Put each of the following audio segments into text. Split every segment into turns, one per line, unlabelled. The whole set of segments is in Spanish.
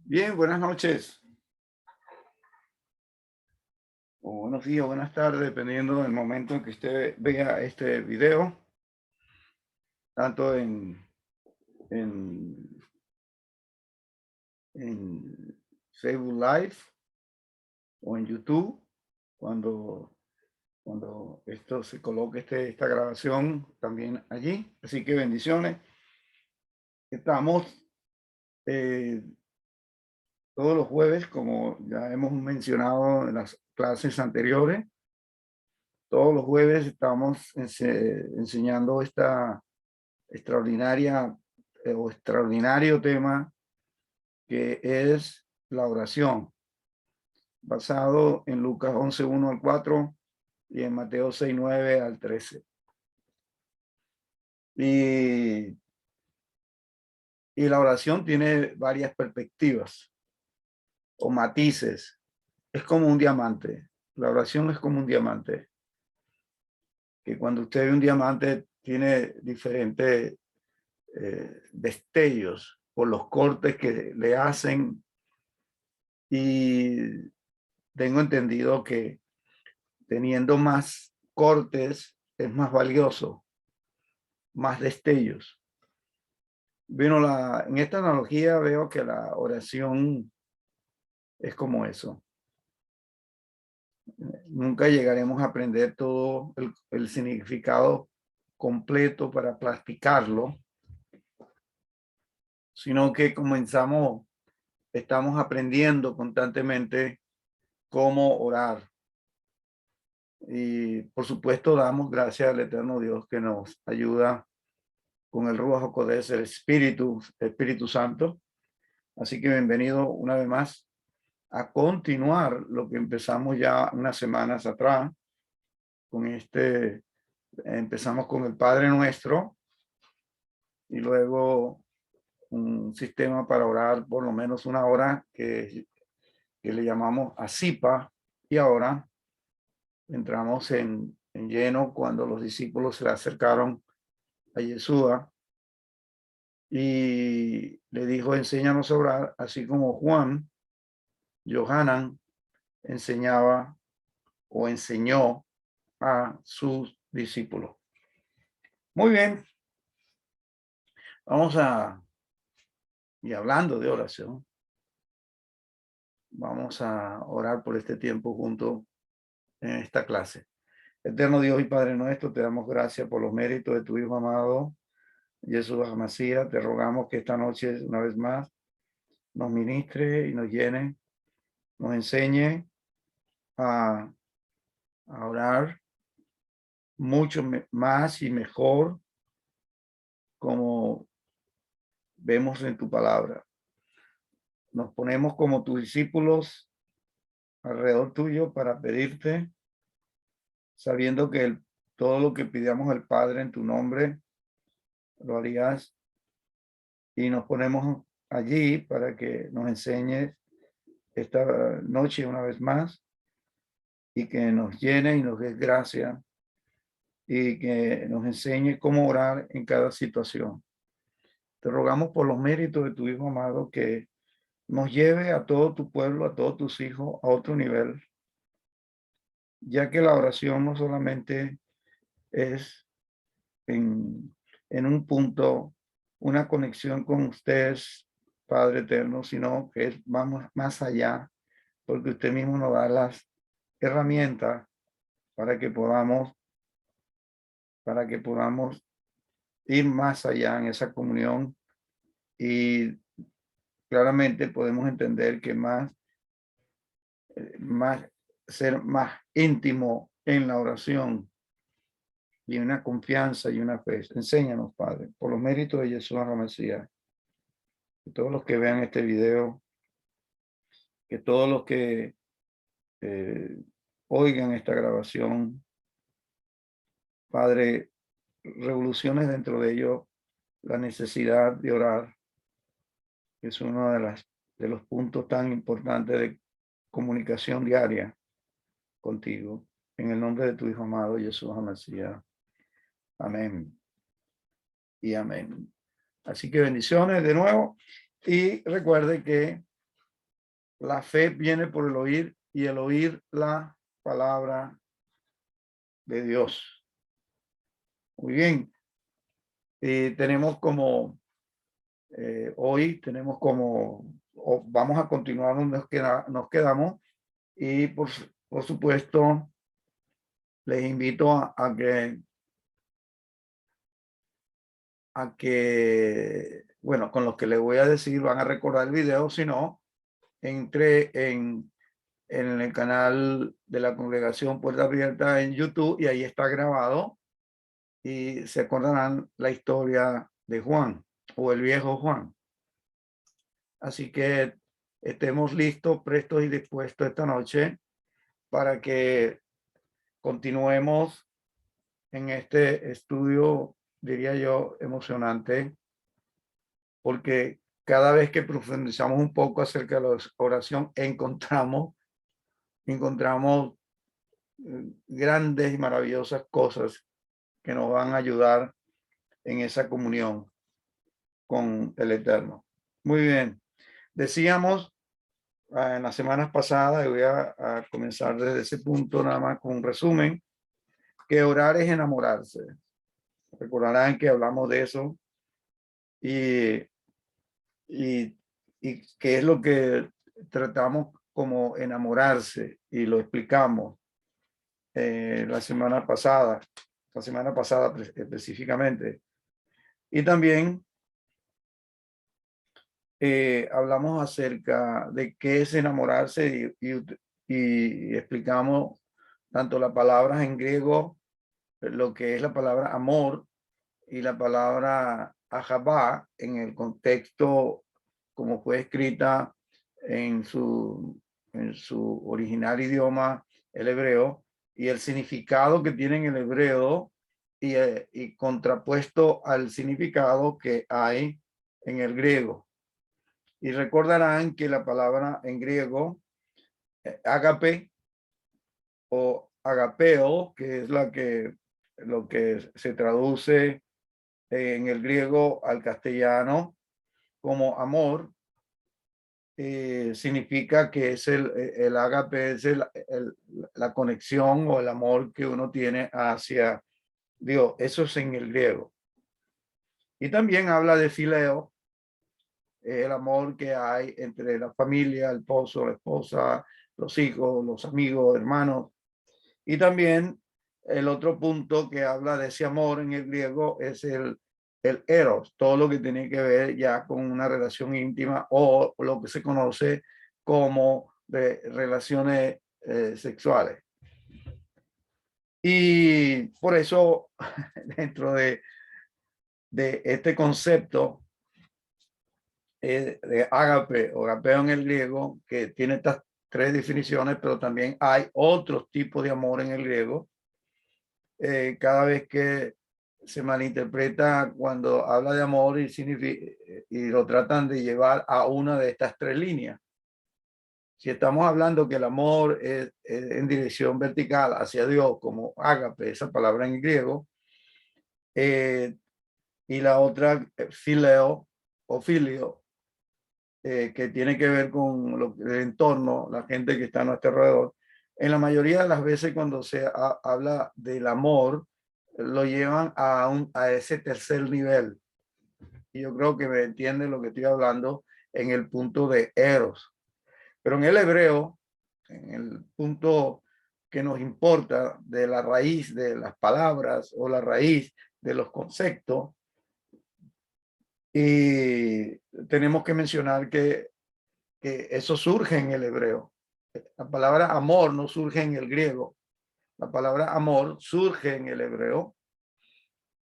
Bien, buenas noches, o buenos días, buenas tardes, dependiendo del momento en que usted vea este video, tanto en, en Facebook Live o en YouTube, cuando, cuando esto se coloque esta grabación también allí. Así que bendiciones. Estamos eh, todos los jueves, como ya hemos mencionado en las clases anteriores, todos los jueves estamos enseñando esta extraordinaria o extraordinario tema que es la oración, basado en Lucas 11, 1 al 4 y en Mateo 6, 9 al 13. Y la oración tiene varias perspectivas o matices. Es como un diamante. La oración es como un diamante, que cuando usted ve un diamante tiene diferentes destellos por los cortes que le hacen, y tengo entendido que teniendo más cortes es más valioso, más destellos. Bueno, en esta analogía veo que la oración es como eso. Nunca llegaremos a aprender todo el significado completo para practicarlo, sino que estamos aprendiendo constantemente cómo orar. Y por supuesto damos gracias al eterno Dios que nos ayuda con el Ruach HaKodesh, el Espíritu Santo. Así que bienvenido una vez más a continuar lo que empezamos ya unas semanas atrás con empezamos con el Padre Nuestro y luego un sistema para orar por lo menos una hora que le llamamos Asipa, y ahora entramos en lleno cuando los discípulos se le acercaron a Yeshua y le dijo: enséñanos a orar, así como Johanan enseñaba o enseñó a sus discípulos. Muy bien, y hablando de oración, vamos a orar por este tiempo junto en esta clase. Eterno Dios y Padre nuestro, te damos gracias por los méritos de tu Hijo amado, Jesús Amasía. Te rogamos que esta noche, una vez más, nos ministre y nos llene, nos enseñe a orar mucho más y mejor, como vemos en tu palabra. Nos ponemos como tus discípulos alrededor tuyo para pedirte, sabiendo que todo lo que pidamos al Padre en tu nombre, lo harías, y nos ponemos allí para que nos enseñes esta noche una vez más y que nos llene y nos des gracia y que nos enseñe cómo orar en cada situación. Te rogamos por los méritos de tu Hijo amado que nos lleve a todo tu pueblo, a todos tus hijos, a otro nivel, ya que la oración no solamente es en un punto, una conexión con ustedes, Padre eterno, sino que vamos más allá, porque usted mismo nos da las herramientas para que podamos ir más allá en esa comunión, y claramente podemos entender que más ser más íntimo en la oración y una confianza y una fe. Enséñanos, Padre, por los méritos de Jesús Mesías, que todos los que vean este video, que todos los que eh, oigan esta grabación, Padre, revoluciones dentro de ellos la necesidad de orar, que es uno de los puntos tan importantes de comunicación diaria contigo. En el nombre de tu Hijo amado, Jesús Mesías. Amén. y amén. Así que bendiciones de nuevo y recuerde que la fe viene por el oír y el oír la palabra de Dios. Muy bien. Tenemos como, hoy tenemos como, vamos a continuar donde nos quedamos y por supuesto les invito a que, bueno, con lo que les voy a decir van a recordar el video, si no, entre en el canal de la congregación Puerta Abierta en YouTube y ahí está grabado y se acordarán la historia de Juan o el viejo Juan. Así que estemos listos, prestos y dispuestos esta noche para que continuemos en este estudio, diría yo, emocionante, porque cada vez que profundizamos un poco acerca de la oración, encontramos grandes y maravillosas cosas que nos van a ayudar en esa comunión con el Eterno. Muy bien. Decíamos en las semanas pasadas, y voy a comenzar desde ese punto nada más con un resumen, que orar es enamorarse. Recordarán que hablamos de eso y qué es lo que tratamos como enamorarse y lo explicamos la semana pasada específicamente. Y también hablamos acerca de qué es enamorarse y explicamos tanto las palabras en griego, lo que es la palabra amor y la palabra ahabá en el contexto como fue escrita en su original idioma, el hebreo, y el significado que tiene en el hebreo y contrapuesto al significado que hay en el griego. Y recordarán que la palabra en griego, ágape o agapeo, que es lo que se traduce en el griego al castellano como amor, significa que es el ágape, es la conexión o el amor que uno tiene hacia Dios. Eso es en el griego. Y también habla de fileo, el amor que hay entre la familia, el esposo, la esposa, los hijos, los amigos, hermanos. Y también el otro punto que habla de ese amor en el griego es el eros, todo lo que tiene que ver ya con una relación íntima o lo que se conoce como de relaciones sexuales. Y por eso, dentro de este concepto de ágape o agapeo en el griego, que tiene estas tres definiciones, pero también hay otros tipos de amor en el griego. Cada vez que se malinterpreta cuando habla de amor y lo tratan de llevar a una de estas tres líneas. Si estamos hablando que el amor es en dirección vertical hacia Dios, como ágape, esa palabra en griego, y la otra, fileo o filio, que tiene que ver con el entorno, la gente que está a nuestro alrededor. En la mayoría de las veces cuando se habla del amor, lo llevan a ese tercer nivel. Y yo creo que me entiende lo que estoy hablando en el punto de eros. Pero en el hebreo, en el punto que nos importa de la raíz de las palabras o la raíz de los conceptos, y tenemos que mencionar que eso surge en el hebreo. La palabra amor no surge en el griego. La palabra amor surge en el hebreo.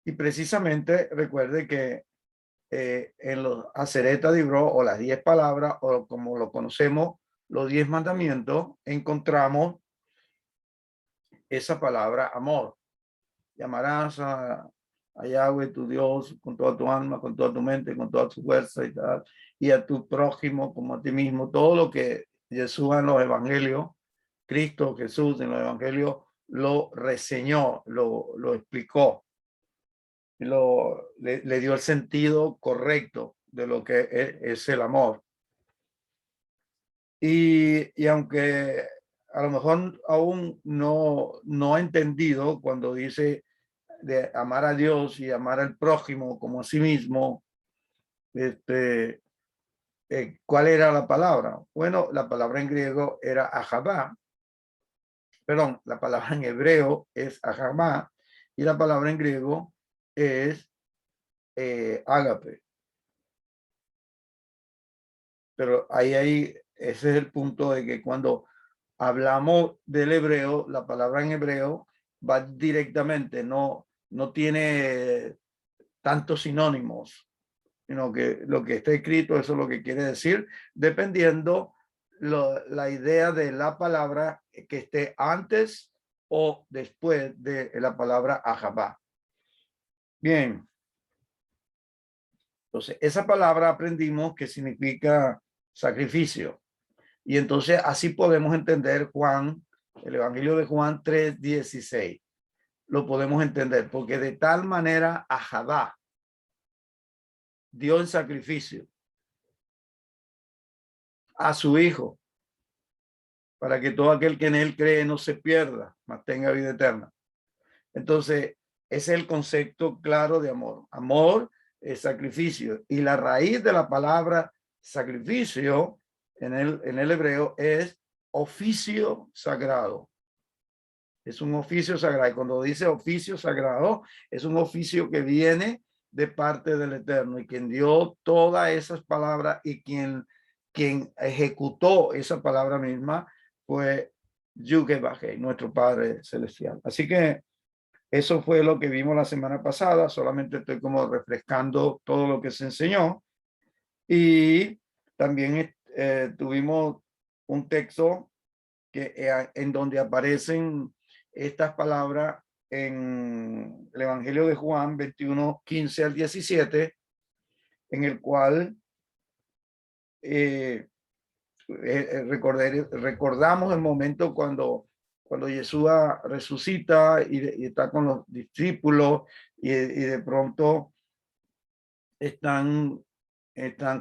Y precisamente recuerde que en los Asereta Dibró o las 10 palabras, o como lo conocemos, los 10 mandamientos, encontramos esa palabra amor. Llamarás a Yahweh tu Dios con toda tu alma, con toda tu mente, con toda tu fuerza y tal, y a tu prójimo como a ti mismo. Todo lo que Jesús en los evangelios, Cristo Jesús en los evangelios lo reseñó, lo explicó. le dio el sentido correcto de lo que es el amor. Y aunque a lo mejor aún no ha entendido cuando dice de amar a Dios y amar al prójimo como a sí mismo, ¿cuál era la palabra? Bueno, la palabra en griego era ahabá, perdón, la palabra en hebreo es ahabá y la palabra en griego es ágape. Pero ese es el punto de que cuando hablamos del hebreo, la palabra en hebreo va directamente, no tiene tantos sinónimos, sino que lo que está escrito, eso es lo que quiere decir, dependiendo la idea de la palabra que esté antes o después de la palabra ahabá. Bien, entonces esa palabra aprendimos que significa sacrificio. Y entonces así podemos entender Juan, el Evangelio de Juan 3:16. Lo podemos entender porque de tal manera ahabá dio en sacrificio a su hijo para que todo aquel que en él cree no se pierda, mas tenga vida eterna. Entonces, ese es el concepto claro de amor. Amor es sacrificio. Y la raíz de la palabra sacrificio en el hebreo es oficio sagrado. Es un oficio sagrado. Y cuando dice oficio sagrado, es un oficio que viene de parte del Eterno y quien dio todas esas palabras y quien ejecutó esa palabra misma fue Yud-Heh-Vah-Heh, nuestro Padre Celestial. Así que eso fue lo que vimos la semana pasada. Solamente estoy como refrescando todo lo que se enseñó. Y también tuvimos un texto en donde aparecen estas palabras en el Evangelio de Juan 21:15-17, en el cual recordamos el momento cuando Jesús resucita y está con los discípulos y de pronto están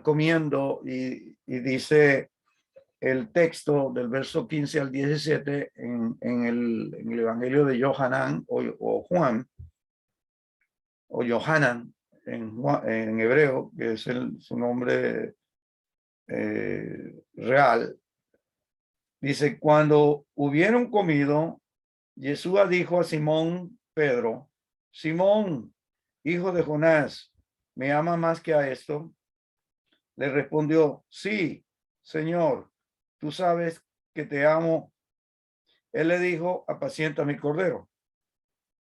comiendo y dice el texto del verso 15 al 17 en el Evangelio de Yohanan o Juan o Yohanan en hebreo, que es su nombre real. Dice, cuando hubieron comido, Jesús dijo a Simón Pedro, Simón, hijo de Jonás, ¿me ama más que a esto? Le respondió, sí, Señor, tú sabes que te amo. Él le dijo, apacienta mi cordero.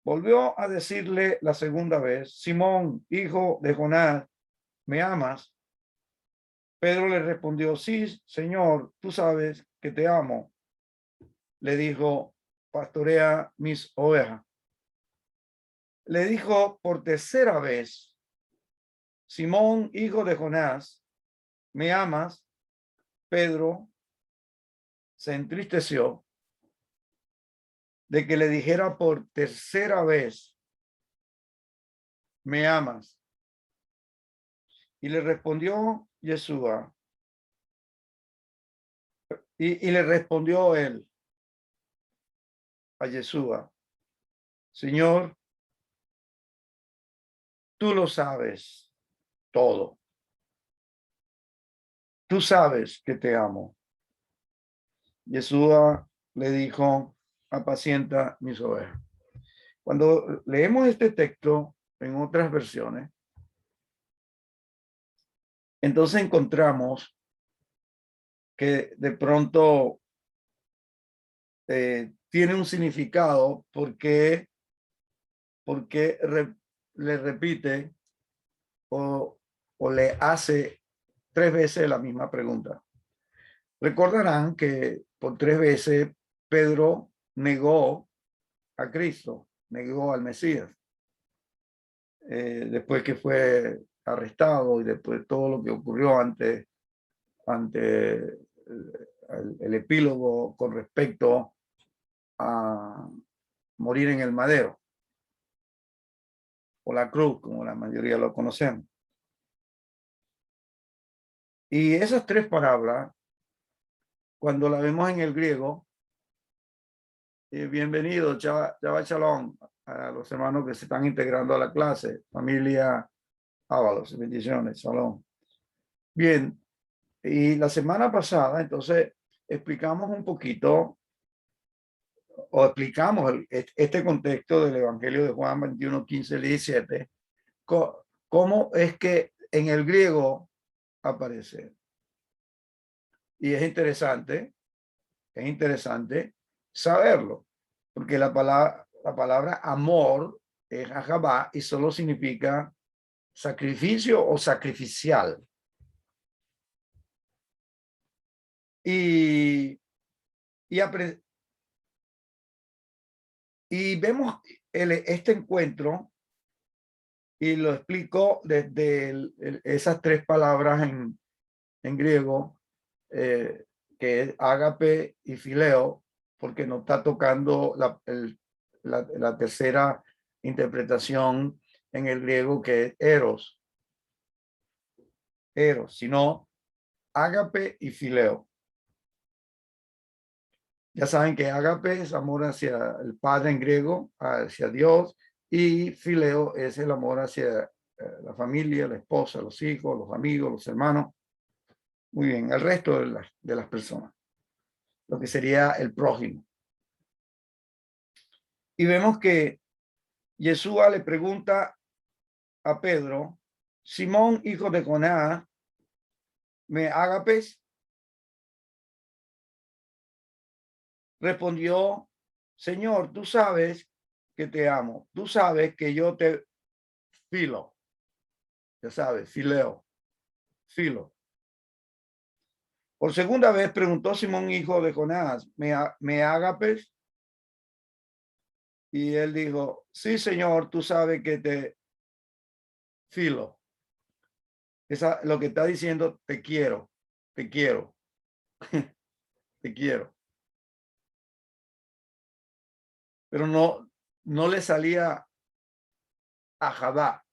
Volvió a decirle la segunda vez, Simón, hijo de Jonás, ¿me amas? Pedro le respondió, sí, Señor, tú sabes que te amo. Le dijo, pastorea mis ovejas. Le dijo por tercera vez, Simón, hijo de Jonás, ¿me amas? Pedro se entristeció de que le dijera por tercera vez, ¿me amas? Y le respondió Yeshua, y le respondió él a Yeshua, Señor, tú lo sabes todo. Tú sabes que te amo. Yeshua le dijo, apacienta mis ovejas. Cuando leemos este texto en otras versiones, entonces encontramos que de pronto tiene un significado porque le repite o le hace tres veces la misma pregunta. Recordarán que por tres veces Pedro negó a Cristo, negó al Mesías, después que fue arrestado y después de todo lo que ocurrió ante el epílogo con respecto a morir en el madero. o la cruz, como la mayoría lo conocemos. Y esas tres palabras, cuando la vemos en el griego, bienvenido, Chava Shalom, a los hermanos que se están integrando a la clase, familia Ábalos, bendiciones, Shalom. Bien, y la semana pasada, entonces, explicamos un poquito, o explicamos este contexto del Evangelio de Juan 21, 15, 17, cómo es que en el griego aparece. Y es interesante saberlo, porque la palabra amor es ahabá y solo significa sacrificio o sacrificial. Y vemos este encuentro y lo explico desde esas tres palabras en griego, que es ágape y fileo, porque nos está tocando la tercera interpretación en el griego, que es eros, sino ágape y fileo. Ya saben que ágape es amor hacia el Padre en griego, hacia Dios, y fileo es el amor hacia la familia, la esposa, los hijos, los amigos, los hermanos. Muy bien, el resto de las personas, lo que sería el prójimo. Y vemos que Yeshua le pregunta a Pedro: Simón, hijo de Jonás, ¿me ágapes? Respondió: Señor, tú sabes que te amo, tú sabes que yo te filo, ya sabes, filo. Por segunda vez preguntó Simón, hijo de Jonás: ¿me ágapes? Y él dijo: sí, Señor, tú sabes que te filo. Lo que está diciendo: te quiero, te quiero, te quiero. Pero no le salía a Jabá,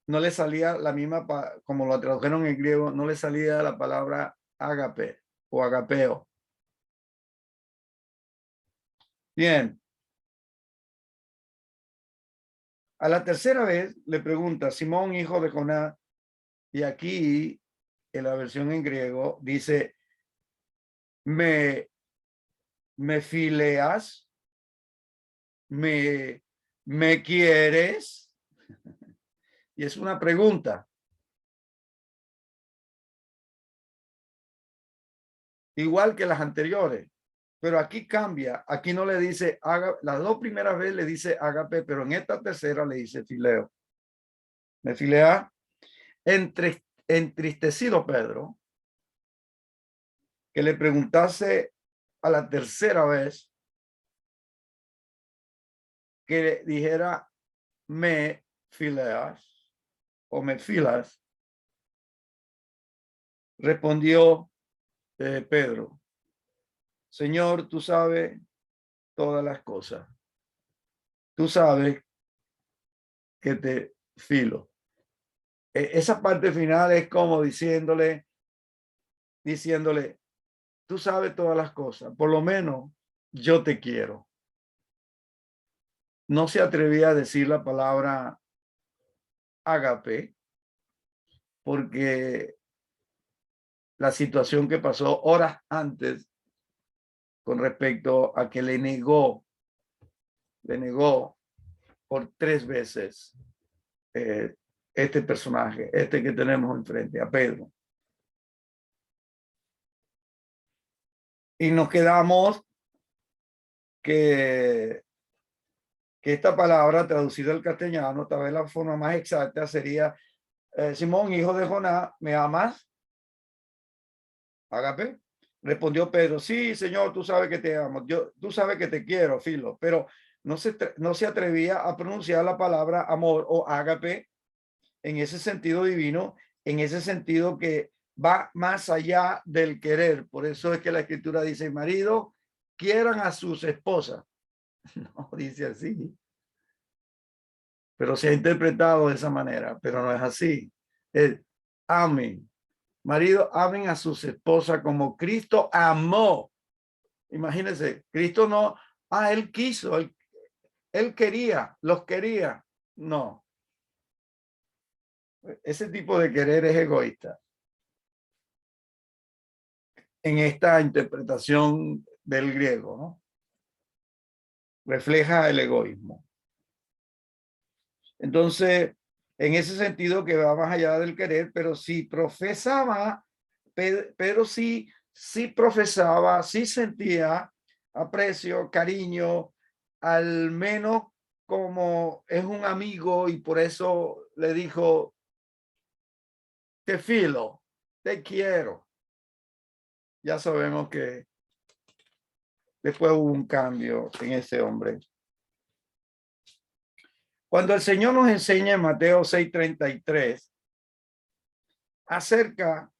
no le salía la misma, como lo tradujeron en griego, no le salía la palabra ágape o agapeo. Bien. A la tercera vez le pregunta Simón, hijo de Jonás, y aquí en la versión en griego dice: me fileas, me quieres. Y es una pregunta, igual que las anteriores, pero aquí cambia. Aquí no le dice las dos primeras veces le dice ágape, pero en esta tercera le dice fileo. Me filea. Entristecido Pedro, que le preguntase a la tercera vez, que dijera me fileas o me filas. Respondió Pedro: Señor, tú sabes todas las cosas. Tú sabes que te filo. Esa parte final es como diciéndole, tú sabes todas las cosas, por lo menos yo te quiero. No se atrevía a decir la palabra ágape, porque la situación que pasó horas antes con respecto a que le negó por 3 veces este personaje, que tenemos enfrente, a Pedro. Y nos quedamos que esta palabra traducida al castellano, tal vez la forma más exacta sería: Simón, hijo de Jonás, ¿me amas? Ágape. Respondió Pedro: sí, Señor, tú sabes que te amo. Tú sabes que te quiero, filo. Pero no se atrevía a pronunciar la palabra amor o ágape en ese sentido divino, en ese sentido que va más allá del querer. Por eso es que la escritura dice: marido, quieran a sus esposas. No dice así. pero se ha interpretado de esa manera, pero no es así. Es amen. Marido, amen a sus esposas como Cristo amó. Imagínense, Cristo no, él quiso, él quería, los quería. No, ese tipo de querer es egoísta. En esta interpretación del griego, ¿no? Refleja el egoísmo. Entonces, en ese sentido que va más allá del querer, pero si profesaba, pero sí profesaba, sí sentía aprecio, cariño, al menos como es un amigo y por eso le dijo, te filo, te quiero. Ya sabemos que después hubo un cambio en ese hombre. Cuando el Señor nos enseña en Mateo 6:33,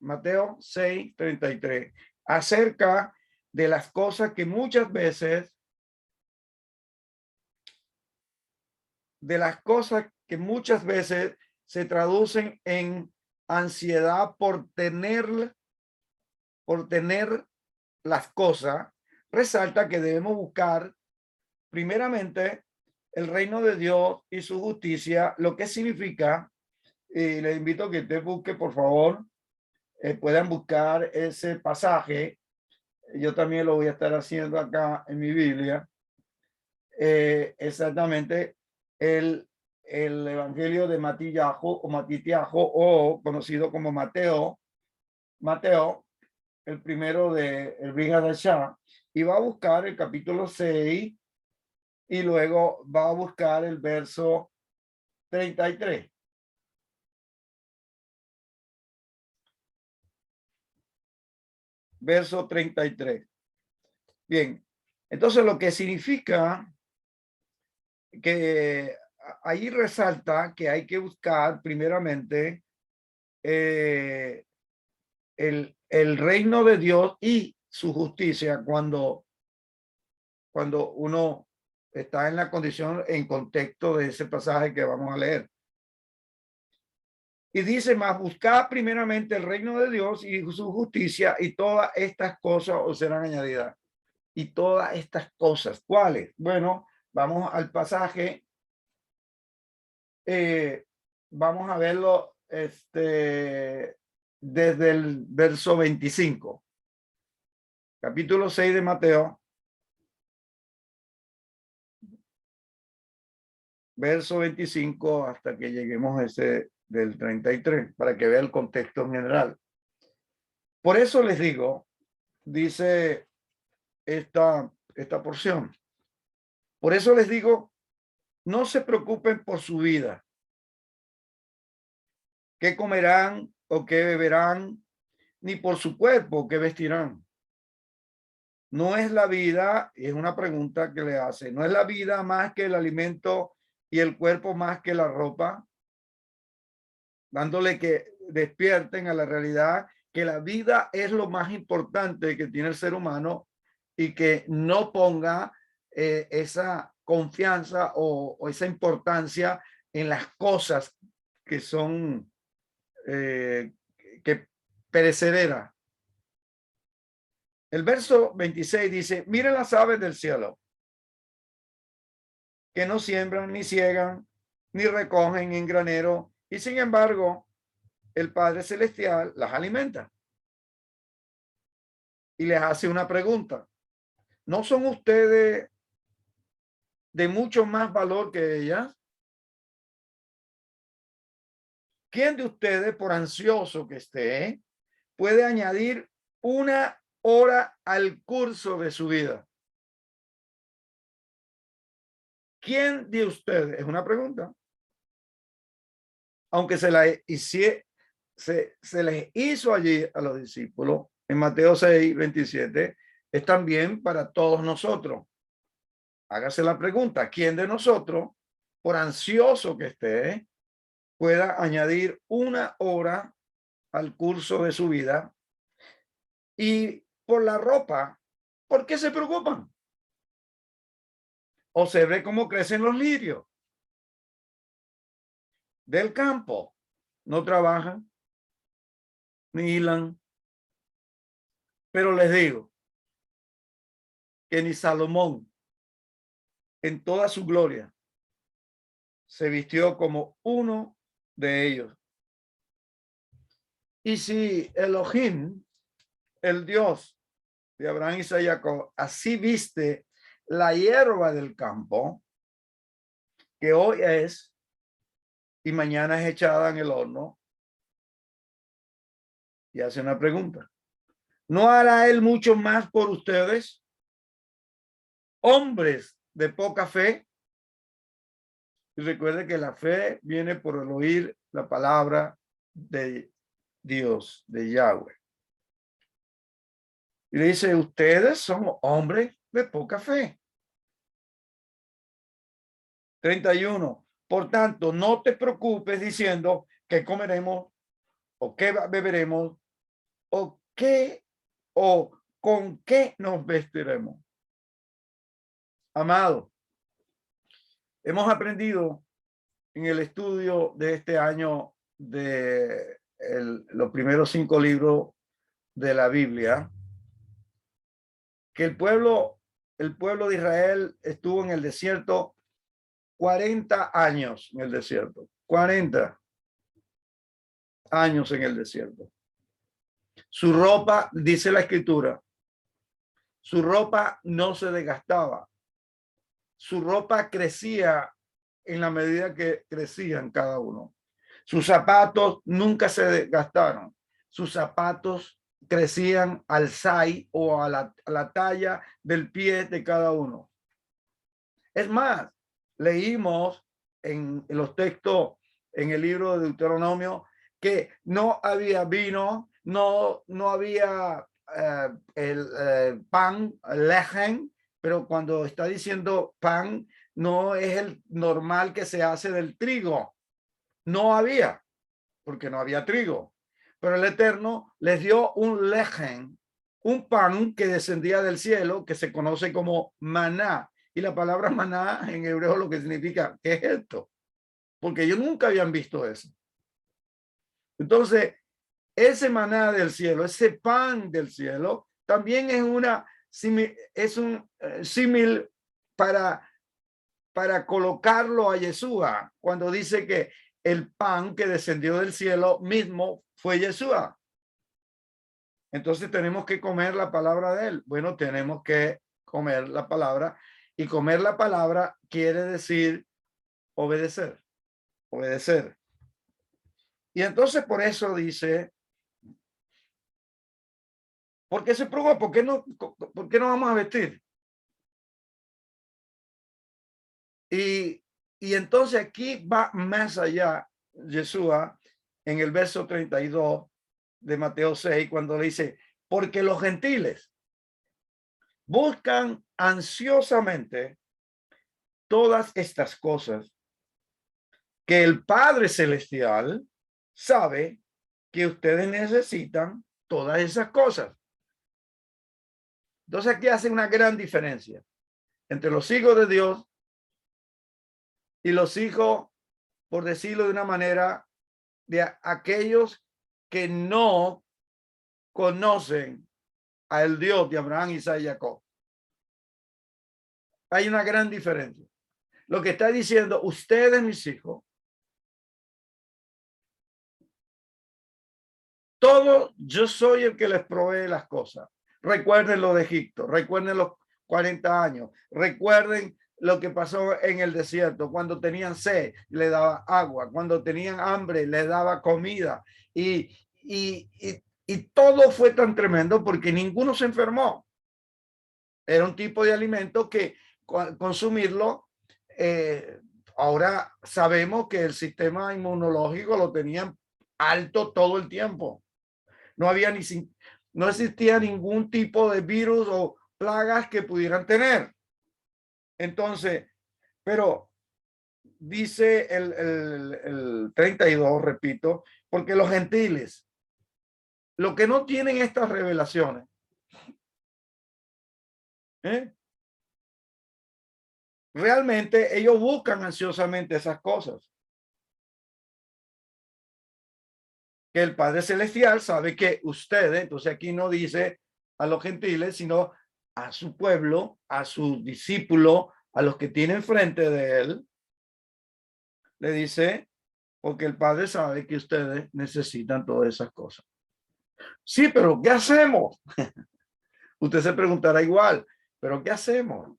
Mateo 6:33, acerca de las cosas que muchas veces, se traducen en ansiedad por tener las cosas, resalta que debemos buscar primeramente el reino de Dios y su justicia, lo que significa, y les invito a que usted busque, por favor, puedan buscar ese pasaje. Yo también lo voy a estar haciendo acá en mi Biblia. Exactamente el Evangelio de Matillajo o Matitiajo, o conocido como Mateo, el primero de el Brihadashá, y va a buscar el capítulo 6 y luego va a buscar el verso 33. Verso 33. Bien, entonces lo que significa que ahí resalta que hay que buscar primeramente el reino de Dios y su justicia cuando uno está en la condición, en contexto de ese pasaje que vamos a leer. Y dice más, buscad primeramente el reino de Dios y su justicia, y todas estas cosas os serán añadidas. Y todas estas cosas, ¿cuáles? Bueno, vamos al pasaje. Vamos a verlo desde el verso 25. Capítulo 6 de Mateo. Verso 25 hasta que lleguemos a ese del 33, para que vea el contexto en general. Por eso les digo, dice esta porción. Por eso les digo, no se preocupen por su vida, qué comerán o qué beberán, ni por su cuerpo, qué vestirán. No es la vida, es una pregunta que le hace, no es la vida más que el alimento y el cuerpo más que la ropa, dándole que despierten a la realidad que la vida es lo más importante que tiene el ser humano y que no ponga esa confianza o esa importancia en las cosas que son que perecederas. El verso 26 dice, miren las aves del cielo, que no siembran, ni ciegan, ni recogen en granero, y sin embargo, el Padre Celestial las alimenta. Y les hace una pregunta. ¿No son ustedes de mucho más valor que ellas? ¿Quién de ustedes, por ansioso que esté, puede añadir una hora al curso de su vida? ¿Quién de ustedes? Es una pregunta. Aunque se les hizo allí a los discípulos en Mateo 6:27, es también para todos nosotros. Hágase la pregunta, ¿quién de nosotros, por ansioso que esté, pueda añadir una hora al curso de su vida? Y por la ropa, ¿por qué se preocupan? Observe cómo crecen los lirios. del campo. No trabajan ni hilan. Pero les digo que ni Salomón en toda su gloria se vistió como uno de ellos. Y si Elohim, el Dios de Abraham, Isaac y Jacob, así viste la hierba del campo, que hoy es y mañana es echada en el horno, y hace una pregunta: ¿no hará él mucho más por ustedes, hombres de poca fe? Y recuerde que la fe viene por el oír la palabra de Dios, de Yahweh. Y le dice: ustedes son hombres de poca fe. 31. Por tanto, no te preocupes diciendo qué comeremos o qué beberemos o qué o con qué nos vestiremos. Amado, hemos aprendido en el estudio de este año de los primeros 5 libros de la Biblia que el pueblo de Israel estuvo en el desierto 40 años en el desierto. 40 años en el desierto. Su ropa, dice la escritura, su ropa no se desgastaba. Su ropa crecía en la medida que crecían cada uno. Sus zapatos nunca se desgastaron. Sus zapatos crecían al size o a la talla del pie de cada uno. Es más, leímos en los textos en el libro de Deuteronomio que no había vino, no había el pan, lejen, pero cuando está diciendo pan, no es el normal que se hace del trigo. No había, porque no había trigo. Pero el Eterno les dio un lejen, un pan que descendía del cielo, que se conoce como maná. Y la palabra maná en hebreo lo que significa, ¿qué es esto? Porque ellos nunca habían visto eso. Entonces, ese maná del cielo, ese pan del cielo, también es un símil para colocarlo a Yeshua, cuando dice que el pan que descendió del cielo mismo fue Yeshua. Entonces tenemos que comer la palabra de él. Bueno, tenemos que comer la palabra, y comer la palabra quiere decir obedecer, obedecer. Y entonces por eso dice, ¿por qué se preocupa? ¿Por qué no vamos a vestir? Y entonces aquí va más allá Yeshua en el verso 32 de Mateo 6, cuando le dice, porque los gentiles buscan ansiosamente todas estas cosas que el Padre Celestial sabe que ustedes necesitan todas esas cosas. Entonces aquí hace una gran diferencia entre los hijos de Dios y los hijos, por decirlo de una manera, de aquellos que no conocen al Dios de Abraham, Isaac y Jacob. Hay una gran diferencia. Lo que está diciendo, ustedes, mis hijos, todo, yo soy el que les provee las cosas. Recuerden lo de Egipto, recuerden los 40 años, recuerden lo que pasó en el desierto, cuando tenían sed, le daba agua, cuando tenían hambre, le daba comida, y todo fue tan tremendo porque ninguno se enfermó. Era un tipo de alimento que consumirlo, ahora sabemos que el sistema inmunológico lo tenían alto todo el tiempo. No existía ningún tipo de virus o plagas que pudieran tener. Entonces, pero dice el 32, repito, porque los gentiles, lo que no tienen estas revelaciones, realmente ellos buscan ansiosamente esas cosas. que el Padre Celestial sabe que ustedes, entonces aquí no dice a los gentiles, sino a su pueblo, a sus discípulos, a los que tienen frente de él, le dice, porque el Padre sabe que ustedes necesitan todas esas cosas. Sí, pero ¿qué hacemos? Usted se preguntará igual, pero ¿qué hacemos?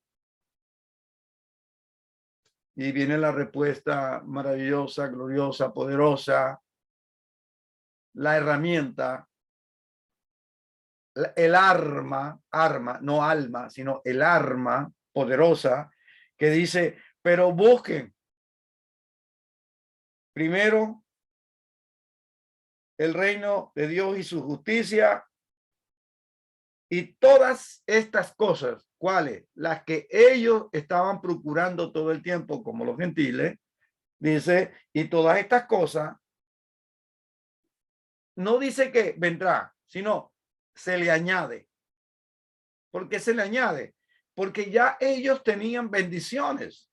Y viene la respuesta maravillosa, gloriosa, poderosa, la herramienta, el arma, no alma, sino el arma poderosa que dice, pero busquen primero el reino de Dios y su justicia y todas estas cosas, ¿cuáles? Las que ellos estaban procurando todo el tiempo, como los gentiles, dice, y todas estas cosas, no dice que vendrá, sino se le añade. ¿Por qué se le añade? Porque ya ellos tenían bendiciones.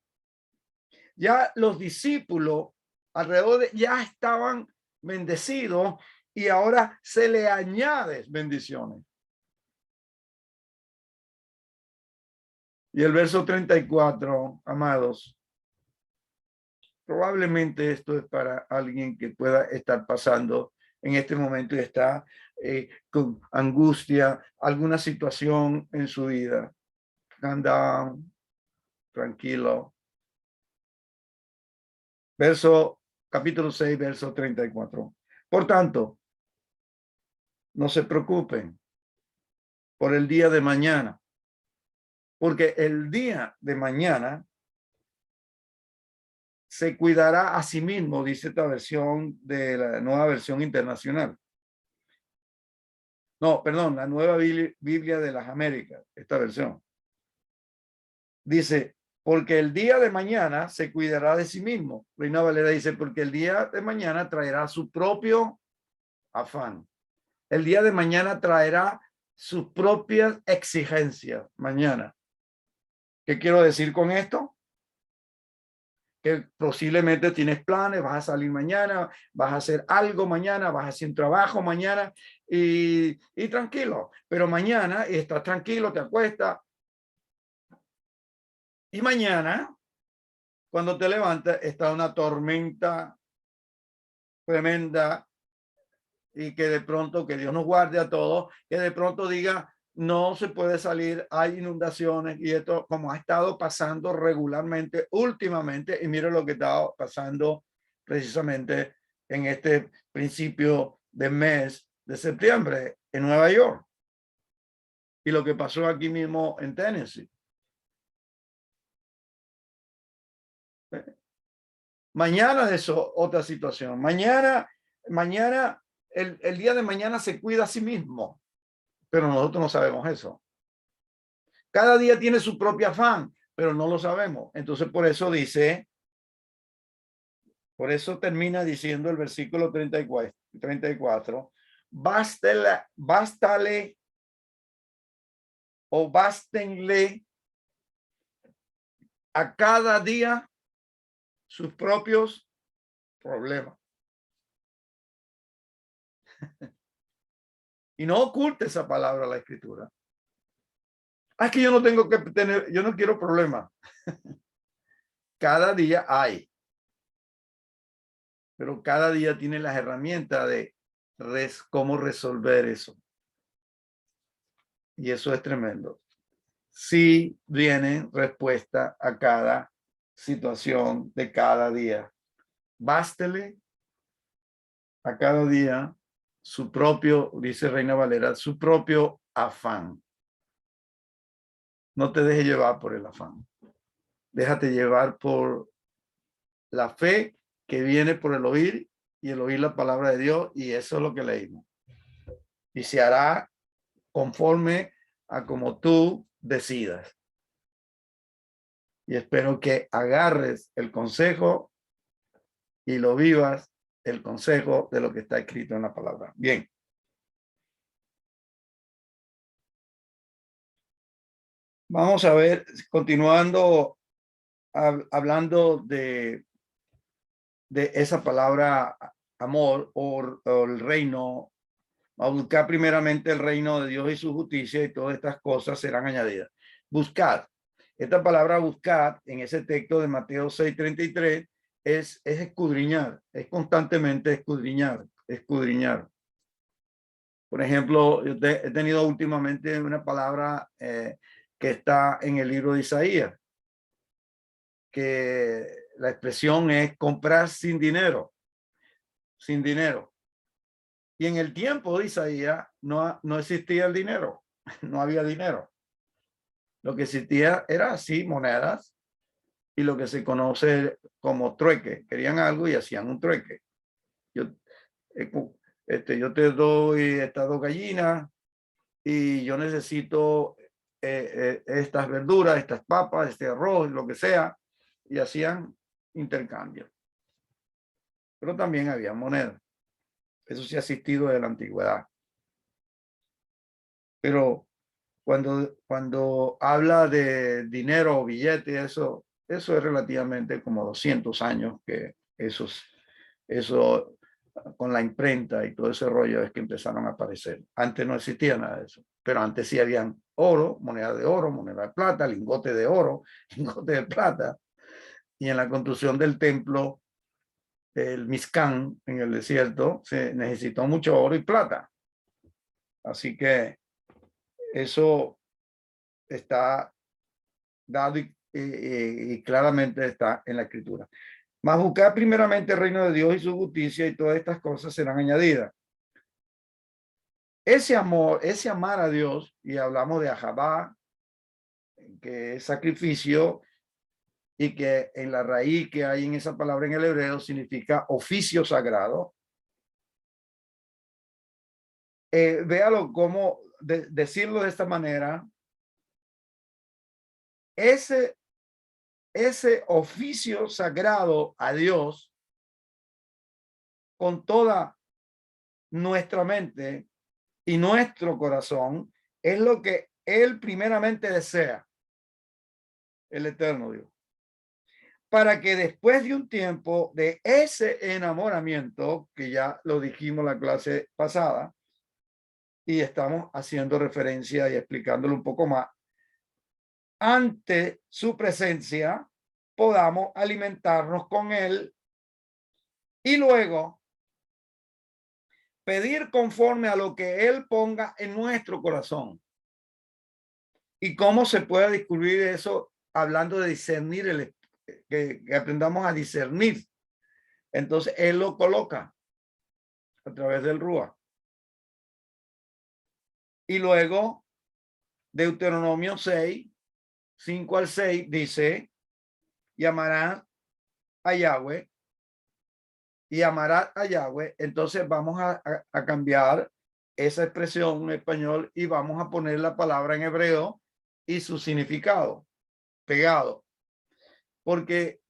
Ya los discípulos alrededor ya estaban bendecidos y ahora se le añade bendiciones. Y el verso 34, amados, probablemente esto es para alguien que pueda estar pasando en este momento y está con angustia, alguna situación en su vida. Calm down, tranquilo. Capítulo 6, verso 34. Por tanto, no se preocupen por el día de mañana, porque el día de mañana se cuidará a sí mismo, dice esta versión de la Nueva Versión Internacional. No, perdón, la Nueva Biblia de las Américas, esta versión. Dice, porque el día de mañana se cuidará de sí mismo. Reina Valera dice, porque el día de mañana traerá su propio afán. El día de mañana traerá sus propias exigencias. Mañana. ¿Qué quiero decir con esto? Que posiblemente tienes planes, vas a salir mañana, vas a hacer algo mañana, vas a hacer un trabajo mañana y tranquilo. Pero mañana estás tranquilo, te acuestas. Y mañana, cuando te levantas, está una tormenta tremenda y que de pronto, que Dios nos guarde a todos, que de pronto diga, no se puede salir, hay inundaciones y esto como ha estado pasando regularmente últimamente y mire lo que está pasando precisamente en este principio de mes de septiembre en Nueva York y lo que pasó aquí mismo en Tennessee. Mañana es otra situación. Mañana el día de mañana se cuida a sí mismo, pero nosotros no sabemos eso. Cada día tiene su propio afán, pero no lo sabemos. Entonces, por eso dice, por eso termina diciendo el versículo 34, bástale o bástenle a cada día sus propios problemas. Y no oculte esa palabra a la escritura. Es que yo no tengo que tener, yo no quiero problemas. Cada día hay. Pero cada día tiene las herramientas de cómo resolver eso. Y eso es tremendo. Sí viene respuesta a cada situación de cada día. Bástele a cada día su propio, dice Reina Valera, su propio afán. No te dejes llevar por el afán. Déjate llevar por la fe que viene por el oír y el oír la palabra de Dios, y eso es lo que leímos. Y se hará conforme a como tú decidas. Y espero que agarres el consejo y lo vivas, el consejo de lo que está escrito en la palabra. Bien. Vamos a ver, continuando hablando de esa palabra amor o el reino, a buscar primeramente el reino de Dios y su justicia, y todas estas cosas serán añadidas. Buscad. Esta palabra buscad en ese texto de Mateo 6:33 es escudriñar, es constantemente escudriñar, escudriñar. Por ejemplo, yo he tenido últimamente una palabra que está en el libro de Isaías, que la expresión es comprar sin dinero, sin dinero. Y en el tiempo de Isaías no existía el dinero, no había dinero. Lo que existía era así monedas y lo que se conoce como trueque. Querían algo y hacían un trueque. Yo, yo te doy estas 2 gallinas y yo necesito estas verduras, estas papas, este arroz, lo que sea, y hacían intercambio. Pero también había moneda. Eso sí ha existido desde la antigüedad. Pero cuando habla de dinero o billete, eso es relativamente como 200 años que eso con la imprenta y todo ese rollo es que empezaron a aparecer. Antes no existía nada de eso, pero antes sí habían oro, moneda de oro, moneda de plata, lingote de oro, lingote de plata. Y en la construcción del templo, el Mizcán, en el desierto, se necesitó mucho oro y plata. Así que eso está dado y claramente está en la escritura. Mas buscar primeramente el reino de Dios y su justicia, y todas estas cosas serán añadidas. Ese amor, ese amar a Dios, y hablamos de Ahabá, que es sacrificio, y que en la raíz que hay en esa palabra en el hebreo significa oficio sagrado. Véalo como decirlo de esta manera. Ese oficio sagrado a Dios con toda nuestra mente y nuestro corazón es lo que Él primeramente desea, el eterno Dios, para que después de un tiempo de ese enamoramiento, que ya lo dijimos la clase pasada y estamos haciendo referencia y explicándolo un poco más, ante su presencia podamos alimentarnos con Él y luego pedir conforme a lo que Él ponga en nuestro corazón. ¿Y cómo se puede descubrir eso? Hablando de discernir, que aprendamos a discernir. Entonces, Él lo coloca a través del Rúa. Y luego, Deuteronomio 6, 5 al 6, dice, llamarán a Yahweh y amará a Yahweh. Entonces vamos a cambiar esa expresión en español y vamos a poner la palabra en hebreo y su significado pegado. Porque,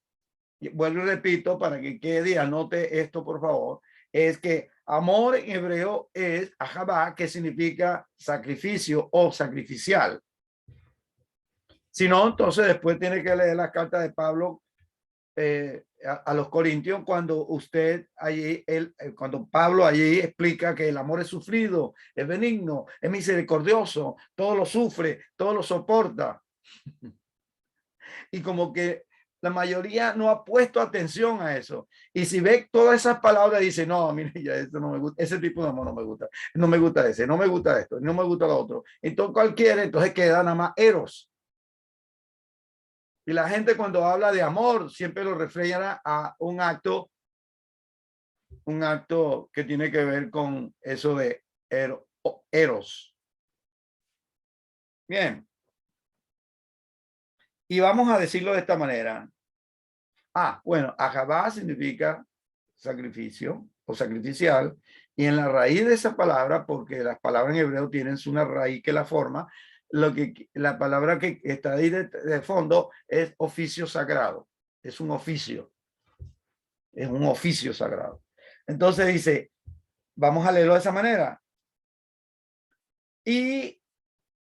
vuelvo y repito, para que quede, anote esto por favor, es que amor en hebreo es ahabá, que significa sacrificio o sacrificial. Si no, entonces después tiene que leer la carta de Pablo a los Corintios, cuando cuando Pablo allí explica que el amor es sufrido, es benigno, es misericordioso, todo lo sufre, todo lo soporta. Y como que la mayoría no ha puesto atención a eso. Y si ve todas esas palabras, dice, no, mire, ya esto no me gusta, ese tipo de amor no me gusta, no me gusta ese, no me gusta esto, no me gusta lo otro. Entonces cualquiera, entonces queda nada más eros. Y la gente cuando habla de amor siempre lo refiere a un acto que tiene que ver con eso de eros. Bien. Y vamos a decirlo de esta manera. Bueno, ahabá significa sacrificio o sacrificial. Y en la raíz de esa palabra, porque las palabras en hebreo tienen una raíz que la forma, la palabra que está ahí de fondo es oficio sagrado. Es un oficio. Es un oficio sagrado. Entonces dice, vamos a leerlo de esa manera. Y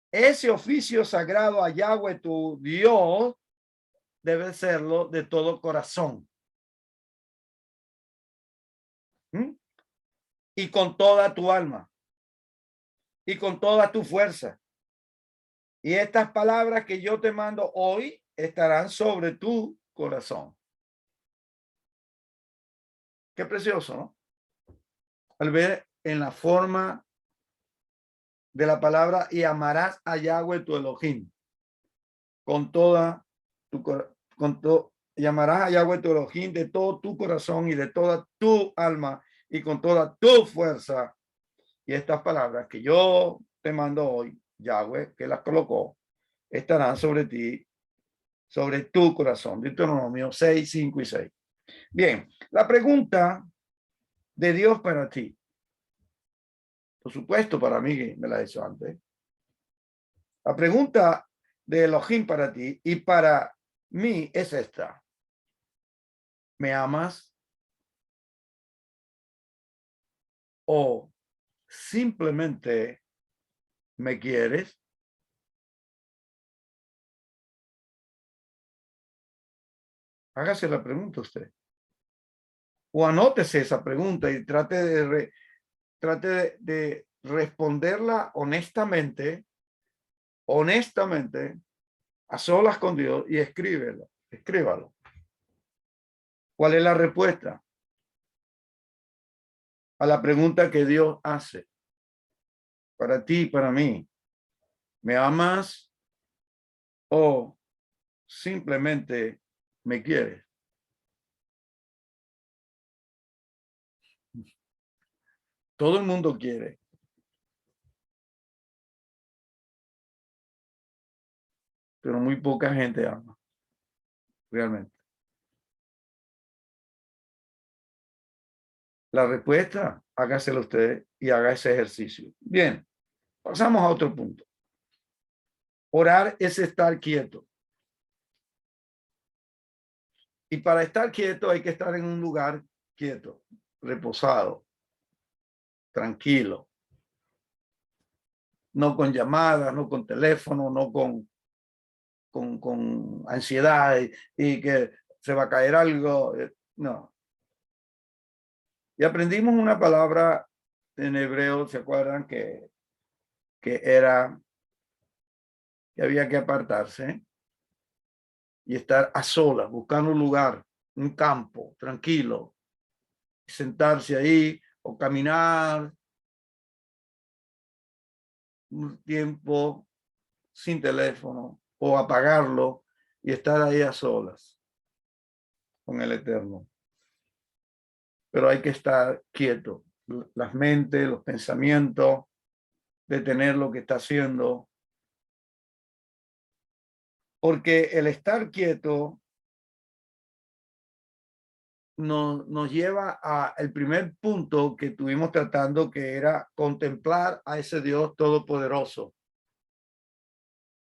ese oficio sagrado a Yahweh tu Dios debe serlo de todo corazón. ¿Mm? Y con toda tu alma y con toda tu fuerza. Y estas palabras que yo te mando hoy estarán sobre tu corazón. Qué precioso, ¿no? Al ver en la forma de la palabra y amarás a Yahweh tu Elohim con toda tu llamarás a Yahweh tu Elohim de todo tu corazón y de toda tu alma y con toda tu fuerza. Y estas palabras que yo te mando hoy, Yahweh, que las colocó, estarán sobre ti, sobre tu corazón. Deuteronomio 6, 5 y 6. Bien, la pregunta de Dios para ti. Por supuesto, para mí, me la he hecho antes. La pregunta de Elohim para ti y para mí es esta. ¿Me amas? ¿O simplemente me quieres? Hágase la pregunta usted. O anótese esa pregunta y trate de responderla honestamente, a solas con Dios y escríbalo. ¿Cuál es la respuesta a la pregunta que Dios hace para ti y para mí? ¿Me amas o simplemente me quieres? Todo el mundo quiere, pero muy poca gente ama, realmente. La respuesta, hágaselo usted y haga ese ejercicio. Bien, pasamos a otro punto. Orar es estar quieto. Y para estar quieto hay que estar en un lugar quieto, reposado, tranquilo. No con llamadas, no con teléfono, no con ansiedad y que se va a caer algo. No. Y aprendimos una palabra en hebreo, ¿se acuerdan? Que era que había que apartarse y estar a solas, buscando un lugar, un campo, tranquilo, sentarse ahí o caminar un tiempo sin teléfono o apagarlo y estar ahí a solas con el Eterno. Pero hay que estar quieto, las mentes, los pensamientos, detener lo que está haciendo, porque el estar quieto nos lleva a el primer punto que estuvimos tratando, que era contemplar a ese Dios todopoderoso,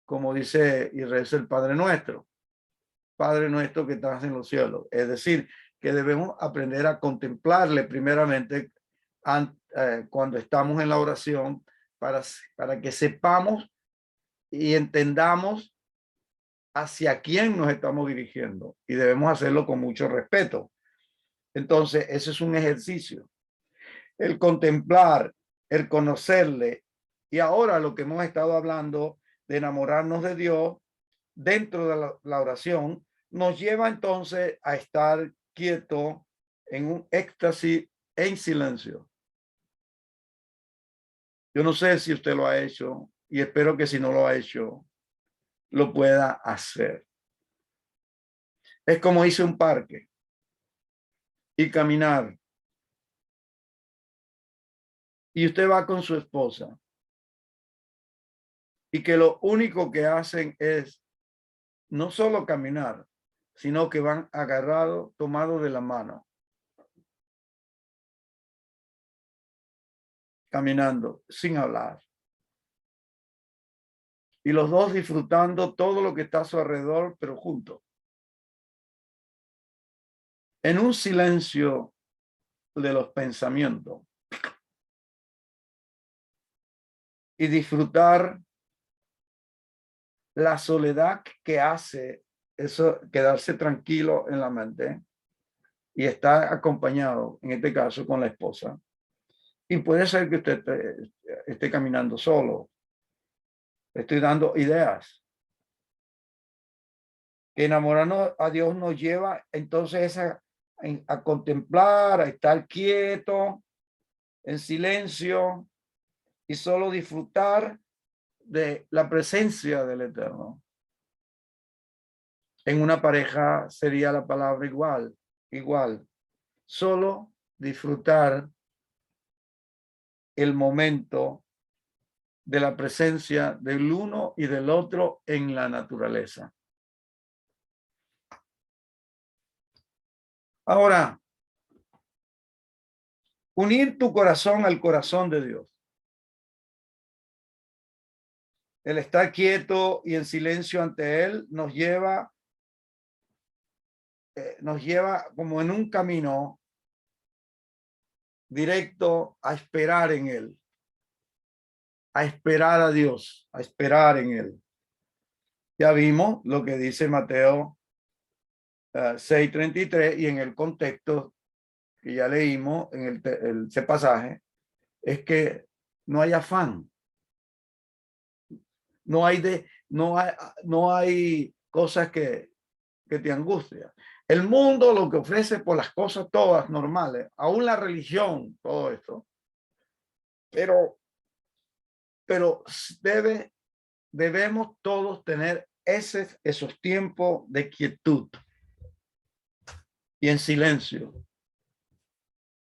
como dice y reza el Padre Nuestro. Padre nuestro que estás en los cielos. Es decir, que debemos aprender a contemplarle primeramente cuando estamos en la oración para que sepamos y entendamos hacia quién nos estamos dirigiendo. Y debemos hacerlo con mucho respeto. Entonces, ese es un ejercicio. El contemplar, el conocerle. Y ahora lo que hemos estado hablando de enamorarnos de Dios dentro de la oración, nos lleva entonces a estar quieto en un éxtasis en silencio. Yo no sé si usted lo ha hecho y espero que si no lo ha hecho, lo pueda hacer. Es como irse a un parque y caminar. Y usted va con su esposa y que lo único que hacen es no solo caminar, sino que van agarrados, tomados de la mano, caminando sin hablar. Y los dos disfrutando todo lo que está a su alrededor, pero juntos. En un silencio de los pensamientos. Y disfrutar la soledad que hace eso, quedarse tranquilo en la mente. y está acompañado, en este caso, con la esposa. Y puede ser que usted esté caminando solo. Estoy dando ideas. Que enamorarnos a Dios nos lleva entonces a contemplar, a estar quieto, en silencio y solo disfrutar de la presencia del Eterno. En una pareja sería la palabra igual. Solo disfrutar el momento de la presencia del uno y del otro en la naturaleza. Ahora, unir tu corazón al corazón de Dios. El estar quieto y en silencio ante Él nos lleva como en un camino directo a esperar en Él, a esperar a Dios, a esperar en Él. Ya vimos lo que dice Mateo 6:33 y en el contexto que ya leímos en ese pasaje, es que no hay afán, no hay cosas que te angustian. El mundo lo que ofrece por las cosas todas normales, aún la religión, todo esto, pero debemos todos tener esos tiempos de quietud y en silencio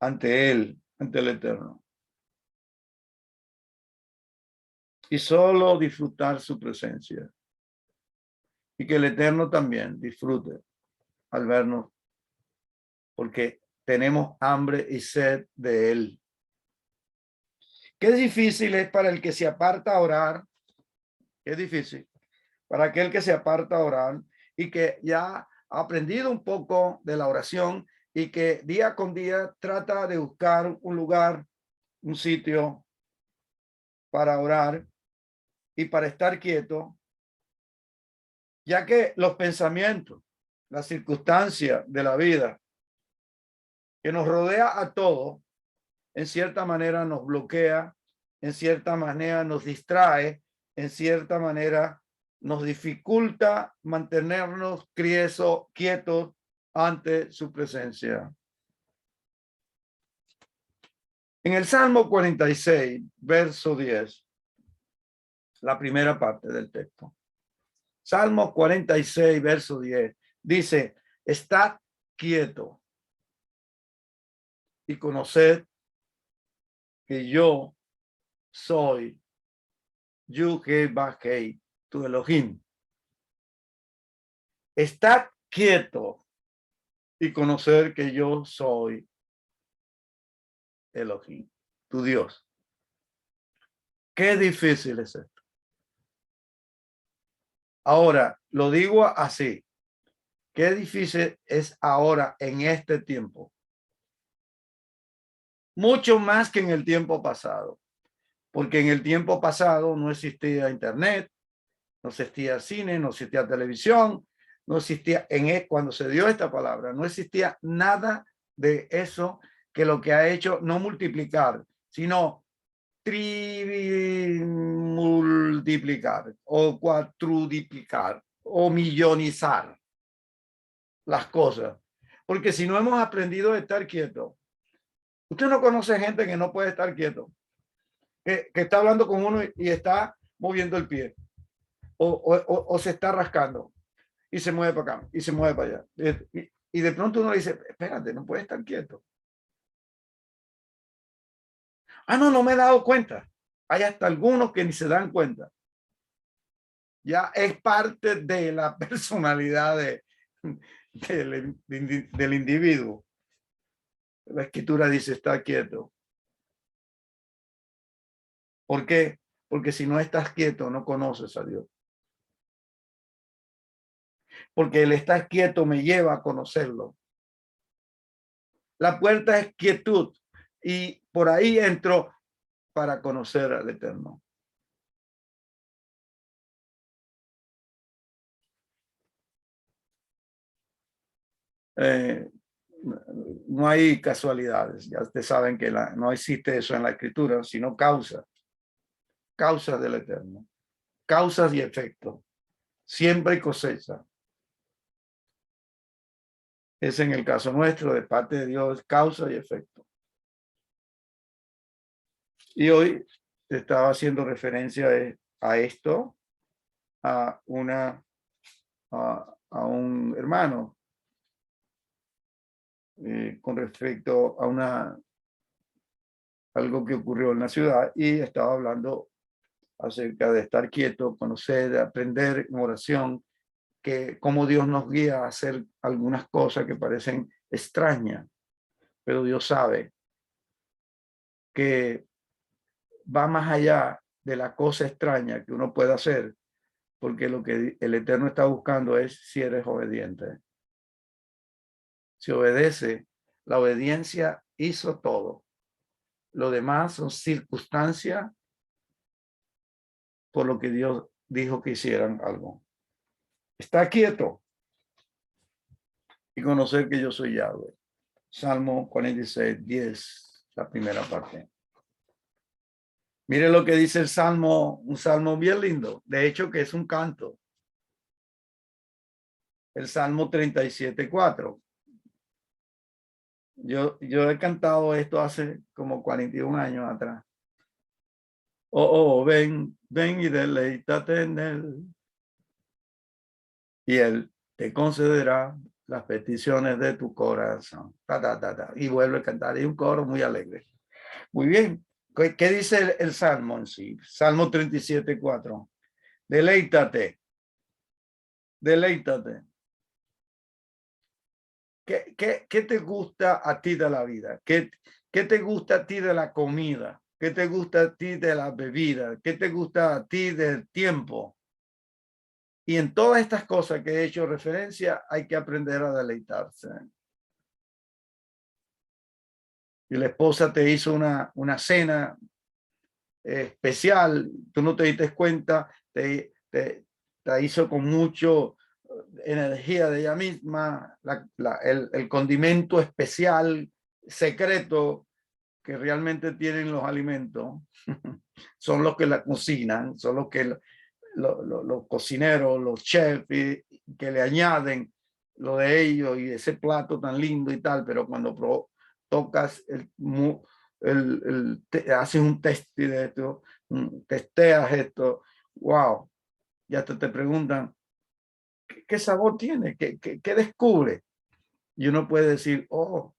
ante Él, ante el Eterno. Y solo disfrutar su presencia. Y que el Eterno también disfrute al vernos, porque tenemos hambre y sed de Él. Qué difícil es para el que se aparta a orar. Qué difícil para aquel que se aparta a orar y que ya ha aprendido un poco de la oración y que día con día trata de buscar un lugar, un sitio para orar y para estar quieto, ya que los pensamientos, las circunstancias de la vida que nos rodea a todos, en cierta manera nos bloquea, en cierta manera nos distrae, en cierta manera nos dificulta mantenernos quietos ante su presencia. En el Salmo 46, verso 10, la primera parte del texto. Salmo 46, verso 10, dice, estad quieto y conoced que yo soy Yud-Heh-Vah-Heh, tu Elohim. Estad quieto y conocer que yo soy Elohim, tu Dios. Qué difícil es esto. Ahora, lo digo así. Qué difícil es ahora en este tiempo. Mucho más que en el tiempo pasado. Porque en el tiempo pasado no existía internet, no existía cine, no existía televisión, no existía, cuando se dio esta palabra, no existía nada de eso que lo que ha hecho no multiplicar, sino multiplicar o cuatrudplicar o millonizar las cosas. Porque si no hemos aprendido a estar quietos, usted no conoce gente que no puede estar quieto, que está hablando con uno y está moviendo el pie o se está rascando y se mueve para acá y se mueve para allá. Y de pronto uno dice, espérate, no puede estar quieto. Ah, no me he dado cuenta. Hay hasta algunos que ni se dan cuenta. Ya es parte de la personalidad del individuo. La escritura dice, está quieto. ¿Por qué? Porque si no estás quieto, no conoces a Dios. Porque el estar quieto me lleva a conocerlo. La puerta es quietud y por ahí entro para conocer al Eterno. no hay casualidades. Ya ustedes saben que no existe eso en la escritura, sino causas del Eterno, causas y efectos, siembra y cosecha. Es en el caso nuestro, de parte de Dios, causa y efecto. Y hoy estaba haciendo referencia a esto, a un hermano, con respecto a algo que ocurrió en la ciudad, y estaba hablando acerca de estar quieto, conocer, aprender en oración, que cómo Dios nos guía a hacer algunas cosas que parecen extrañas, pero Dios sabe que va más allá de la cosa extraña que uno puede hacer, porque lo que el Eterno está buscando es si eres obediente. Si obedece, la obediencia hizo todo. Lo demás son circunstancias por lo que Dios dijo que hicieran algo. Está quieto y conocer que yo soy Yahweh. Salmo 46, 10, la primera parte. Mire lo que dice el Salmo, un salmo bien lindo. De hecho, que es un canto. El Salmo 37, 4. Yo he cantado esto hace como 41 años atrás. Oh, ven y deleítate en él. Y él te concederá las peticiones de tu corazón. Y vuelve a cantar. Y un coro muy alegre. Muy bien. ¿Qué dice el Salmo en sí? Salmo 37, 4. Deleítate. Deleítate. ¿Qué te gusta a ti de la vida? ¿Qué te gusta a ti de la comida? ¿Qué te gusta a ti de la bebida? ¿Qué te gusta a ti del tiempo? Y en todas estas cosas que he hecho referencia, hay que aprender a deleitarse. Y la esposa te hizo una cena especial, tú no te diste cuenta, te hizo con mucho energía de ella misma, el condimento especial, secreto, que realmente tienen los alimentos, son los que la cocinan, son los que los cocineros, los chefs, que le añaden lo de ellos y ese plato tan lindo y tal, pero cuando tocas haces un test de esto, testeas esto, wow, ya te preguntan, ¿qué sabor tiene? ¿Qué descubre? Y uno puede decir, oh,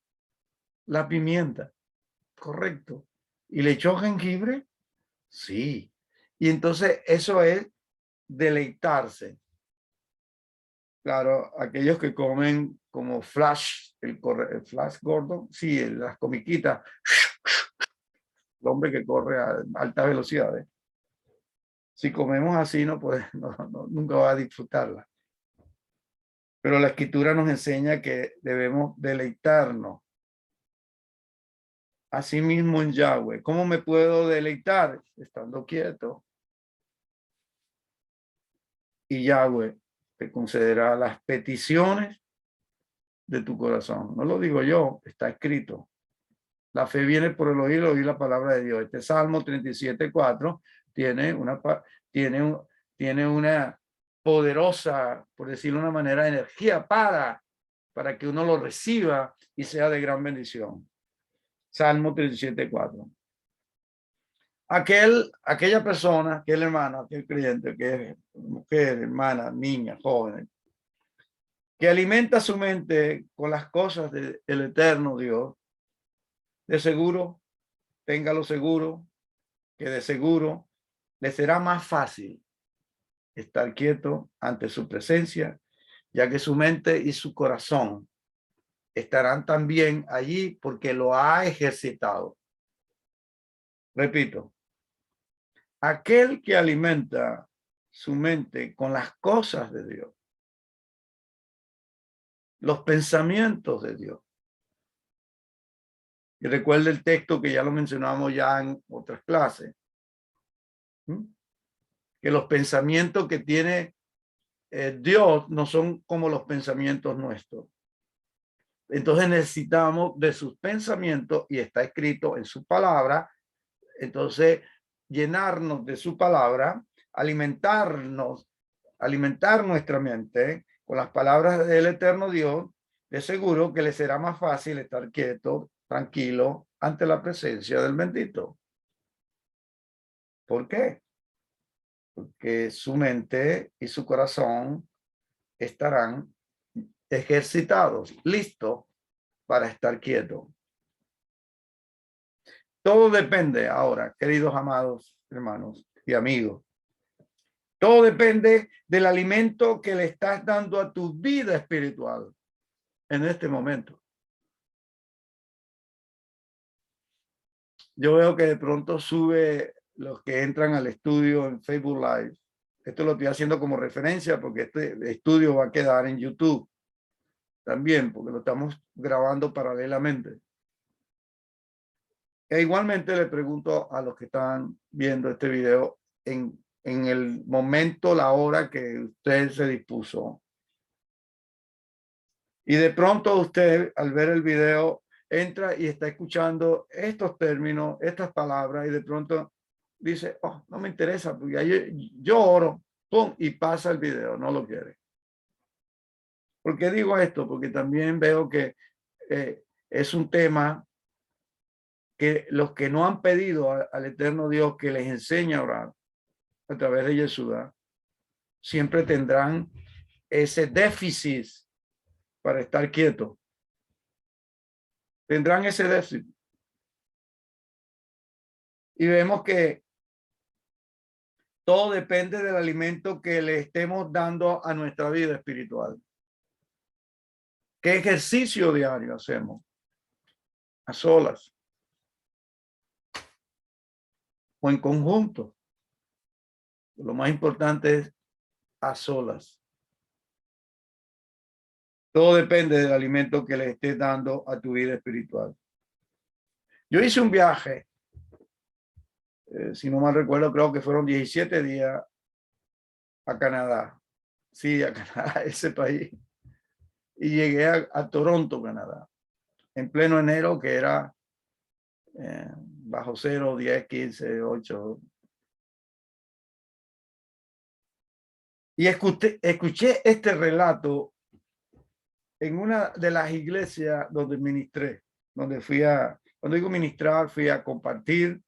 la pimienta, correcto. ¿Y le echó jengibre? Sí. Y entonces eso es deleitarse. Claro, aquellos que comen como Flash, el Flash Gordon, sí, las comiquitas, el hombre que corre a altas velocidades. Si comemos así, nunca va a disfrutarla. Pero la escritura nos enseña que debemos deleitarnos a sí mismo en Yahweh. ¿Cómo me puedo deleitar? Estando quieto. Y Yahweh te concederá las peticiones de tu corazón. No lo digo yo, está escrito. La fe viene por el oír la palabra de Dios. Este Salmo 37, 4 tiene una poderosa, por decirlo de una manera, energía para que uno lo reciba y sea de gran bendición. Salmo 37, 4. Aquella persona, aquel hermano, aquel creyente, aquella mujer, hermana, niña, joven, que alimenta su mente con las cosas del eterno Dios, de seguro, téngalo seguro, que de seguro le será más fácil estar quieto ante su presencia, ya que su mente y su corazón estarán también allí porque lo ha ejercitado. Repito, aquel que alimenta su mente con las cosas de Dios, los pensamientos de Dios. Y recuerda el texto que ya lo mencionamos ya en otras clases, que los pensamientos que tiene Dios no son como los pensamientos nuestros. Entonces necesitamos de sus pensamientos, y está escrito en su palabra. Entonces, llenarnos de su palabra, alimentar nuestra mente con las palabras del eterno Dios. De seguro que le será más fácil estar quieto, tranquilo, ante la presencia del bendito. ¿Por qué? Porque su mente y su corazón estarán ejercitados, listos para estar quietos. Todo depende ahora, queridos amados hermanos y amigos. Todo depende del alimento que le estás dando a tu vida espiritual en este momento. Yo veo que de pronto sube los que entran al estudio en Facebook Live. Esto lo estoy haciendo como referencia porque este estudio va a quedar en YouTube también, porque lo estamos grabando paralelamente. E igualmente le pregunto a los que están viendo este video en el momento, la hora que usted se dispuso. Y de pronto usted, al ver el video, entra y está escuchando estos términos, estas palabras, y de pronto dice, oh, no me interesa, porque yo oro, pum, y pasa el video, no lo quiere. ¿Por qué digo esto? Porque también veo que es un tema que los que no han pedido al eterno Dios que les enseñe a orar a través de Yeshua, siempre tendrán ese déficit para estar quietos. Tendrán ese déficit. Y vemos que todo depende del alimento que le estemos dando a nuestra vida espiritual. ¿Qué ejercicio diario hacemos? A solas o en conjunto. Lo más importante es a solas. Todo depende del alimento que le estés dando a tu vida espiritual. Yo hice un viaje, si no mal recuerdo, creo que fueron 17 días a Canadá. Sí, a Canadá, ese país. Y llegué a Toronto, Canadá, en pleno enero, que era bajo 0, 10, 15, 8. Y escuché este relato en una de las iglesias donde ministré, donde cuando digo ministrar, fui a compartir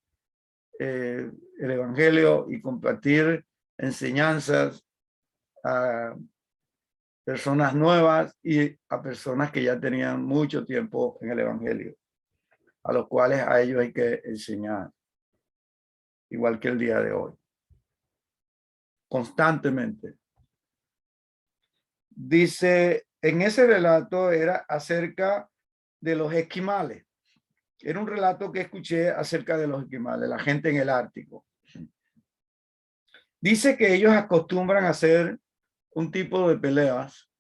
el evangelio y compartir enseñanzas a personas nuevas y a personas que ya tenían mucho tiempo en el evangelio, a los cuales a ellos hay que enseñar, igual que el día de hoy, constantemente. Dice, en ese relato era acerca de los esquimales. Era un relato que escuché acerca de los esquimales, la gente en el Ártico. Dice que ellos acostumbran a hacer un tipo de peleas,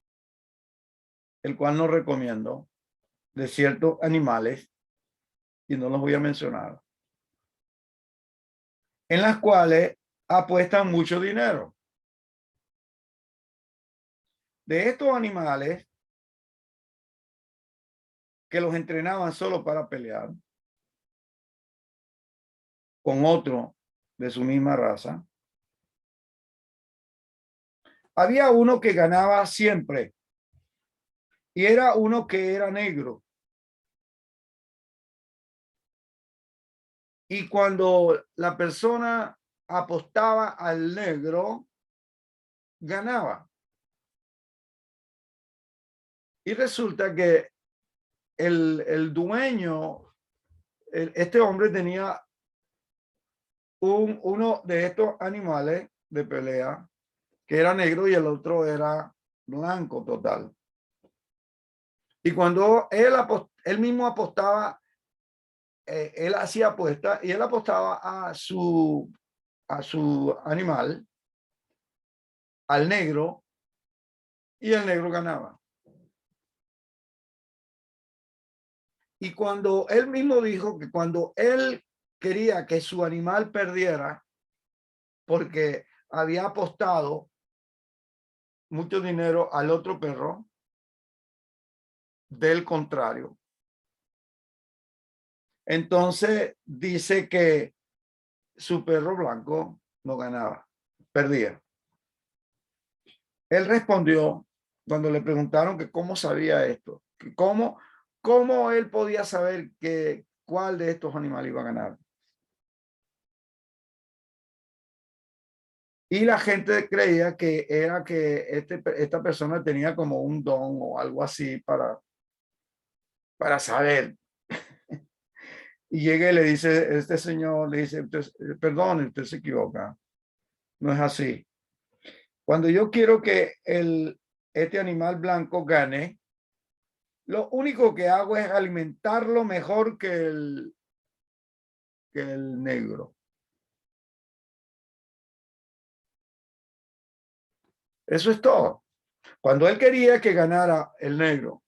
el cual no recomiendo, de ciertos animales, y no los voy a mencionar, en las cuales apuestan mucho dinero. De estos animales que los entrenaban solo para pelear con otro de su misma raza, había uno que ganaba siempre y era uno que era negro. Y cuando la persona apostaba al negro, ganaba. Y resulta que el dueño, este hombre tenía uno de estos animales de pelea que era negro y el otro era blanco total. Y cuando él mismo apostaba, él hacía apuestas y él apostaba a su animal, al negro, y el negro ganaba. Y cuando él mismo dijo que cuando él quería que su animal perdiera, porque había apostado mucho dinero al otro perro, del contrario. Entonces dice que su perro blanco no ganaba, perdía. Él respondió cuando le preguntaron que cómo sabía esto, que cómo él podía saber que cuál de estos animales iba a ganar. Y la gente creía que era que esta persona tenía como un don o algo así para saber. Y llega y le dice, este señor le dice, perdón, usted se equivoca. No es así. Cuando yo quiero que este animal blanco gane, lo único que hago es alimentarlo mejor que el negro. Eso es todo. Cuando él quería que ganara el negro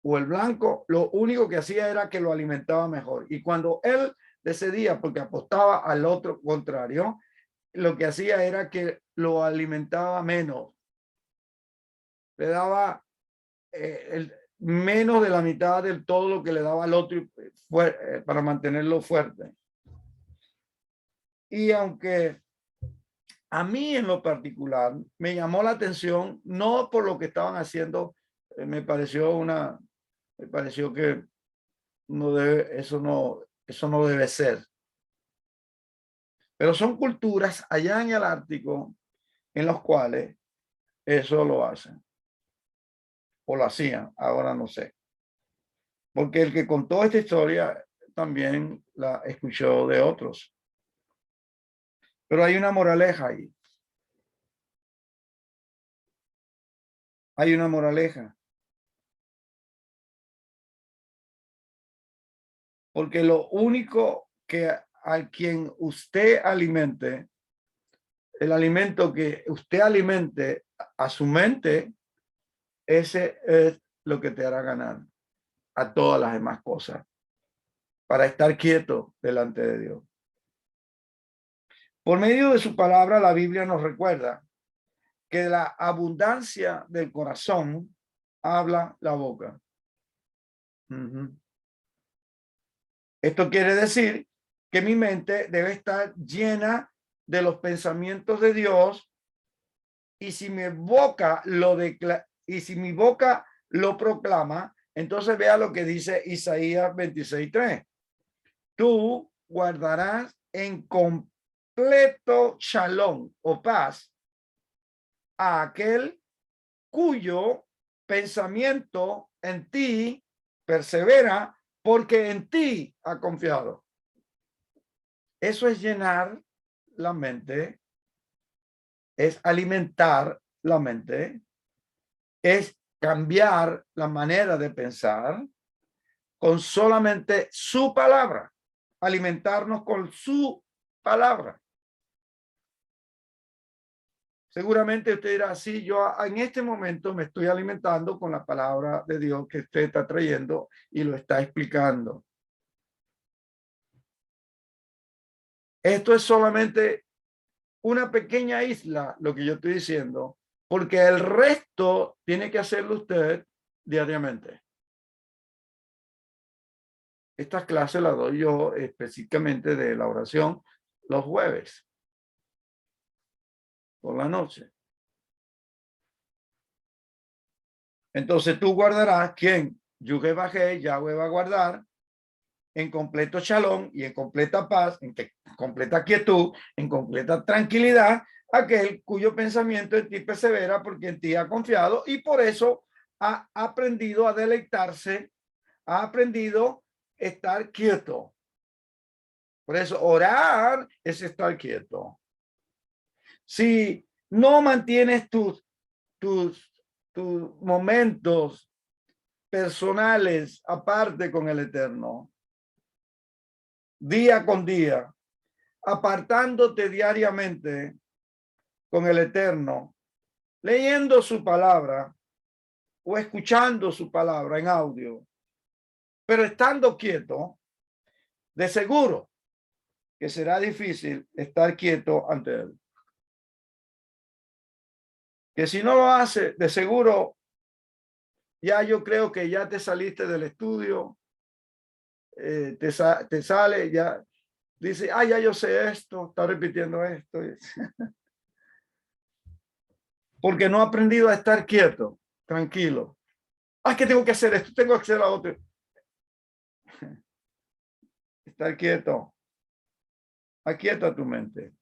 o el blanco, lo único que hacía era que lo alimentaba mejor. Y cuando él decidía, porque apostaba al otro contrario, lo que hacía era que lo alimentaba menos. Le daba menos de la mitad de todo lo que le daba al otro para mantenerlo fuerte. Y aunque a mí en lo particular me llamó la atención, no por lo que estaban haciendo, me pareció que no debe, eso no debe ser. Pero son culturas allá en el Ártico en los cuales eso lo hacen o lo hacían, ahora no sé. Porque el que contó esta historia también la escuchó de otros. Pero hay una moraleja ahí. Hay una moraleja. Porque lo único que a quien usted alimente, el alimento que usted alimente a su mente, ese es lo que te hará ganar a todas las demás cosas para estar quieto delante de Dios. Por medio de su palabra, la Biblia nos recuerda que de la abundancia del corazón habla la boca. Esto quiere decir que mi mente debe estar llena de los pensamientos de Dios y si mi boca lo proclama, entonces vea lo que dice Isaías 26:3. Tú guardarás en completo shalom o paz a aquel cuyo pensamiento en ti persevera porque en ti ha confiado. Eso es llenar la mente, es alimentar la mente, es cambiar la manera de pensar con solamente su palabra, alimentarnos con su palabra. Seguramente usted dirá, sí, yo en este momento me estoy alimentando con la palabra de Dios que usted está trayendo y lo está explicando. Esto es solamente una pequeña isla, lo que yo estoy diciendo, porque el resto tiene que hacerlo usted diariamente. Estas clases las doy yo específicamente de la oración los jueves por la noche. Entonces tú guardarás, ¿quién? Yahweh bajé, Yahweh va a guardar en completo shalom y en completa paz, en completa quietud, en completa tranquilidad, aquel cuyo pensamiento en ti persevera porque en ti ha confiado y por eso ha aprendido a deleitarse, ha aprendido a estar quieto. Por eso orar es estar quieto. Si no mantienes tus momentos personales aparte con el Eterno, día con día, apartándote diariamente con el Eterno, leyendo su palabra o escuchando su palabra en audio, pero estando quieto, de seguro que será difícil estar quieto ante él. Que si no lo hace, de seguro Ya yo creo que ya te saliste del estudio, te sale, ya dice, ah, ya yo sé esto, está repitiendo esto. Porque no ha aprendido a estar quieto, tranquilo. Ah, que tengo que hacer esto, tengo que hacer lo otro. Estar quieto. Aquieta tu mente.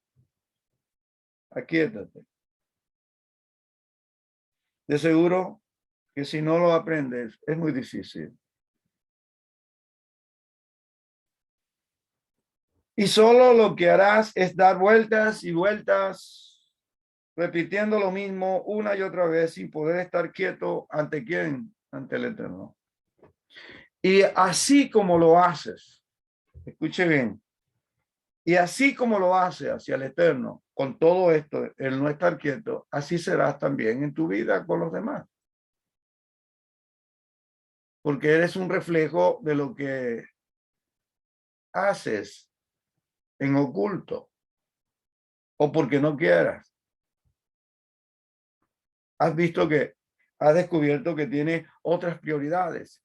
Aquíétate. De seguro que si no lo aprendes, es muy difícil. Y solo lo que harás es dar vueltas y vueltas, repitiendo lo mismo una y otra vez sin poder estar quieto. ¿Ante quién? Ante el Eterno. Y así como lo haces, escuche bien, y así como lo haces hacia el Eterno, con todo esto, el no estar quieto, así serás también en tu vida con los demás. Porque eres un reflejo de lo que haces en oculto o porque no quieras. Has visto que has descubierto que tiene otras prioridades.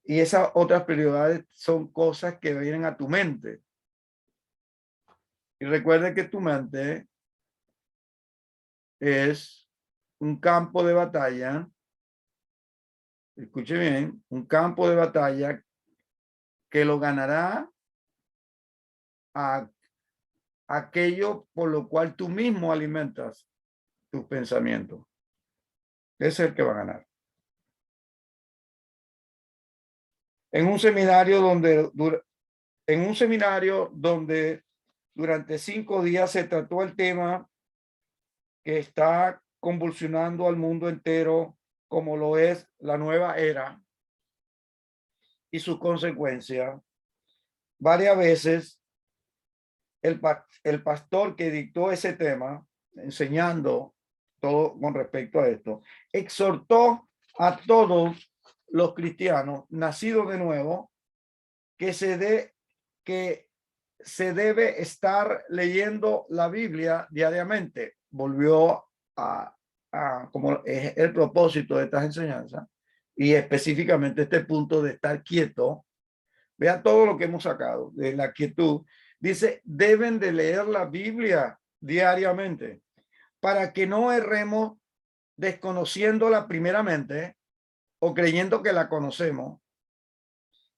Y esas otras prioridades son cosas que vienen a tu mente. Y recuerde que tu mente es un campo de batalla. Escuche bien, un campo de batalla que lo ganará a aquello por lo cual tú mismo alimentas tus pensamientos. Ese es el que va a ganar. En un seminario donde durante 5 días se trató el tema que está convulsionando al mundo entero, como lo es la nueva era y sus consecuencias. Varias veces el pastor que dictó ese tema, enseñando todo con respecto a esto, exhortó a todos los cristianos nacidos de nuevo que se debe estar leyendo la Biblia diariamente. Volvió como es el propósito de estas enseñanzas y específicamente este punto de estar quieto. Vea todo lo que hemos sacado de la quietud. Dice, deben de leer la Biblia diariamente para que no erremos desconociéndola primeramente o creyendo que la conocemos.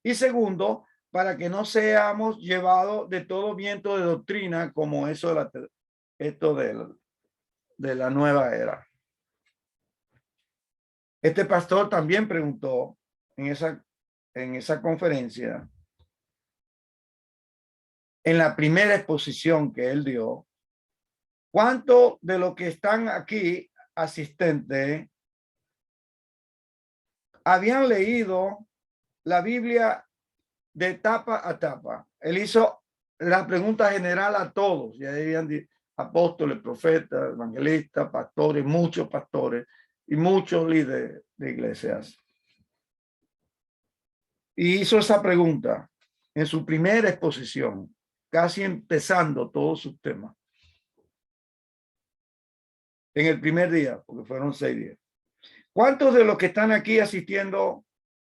Y segundo, para que no seamos llevados de todo viento de doctrina como eso esto de la nueva era. Este pastor también preguntó en esa conferencia, en la primera exposición que él dio, ¿cuántos de los que están aquí asistentes habían leído la Biblia de tapa a tapa? Él hizo la pregunta general a todos, ya habían apóstoles, profetas, evangelistas, pastores, muchos pastores y muchos líderes de iglesias. Y hizo esa pregunta en su primera exposición, casi empezando todos sus temas. En el primer día, porque fueron 6 días. ¿Cuántos de los que están aquí asistiendo,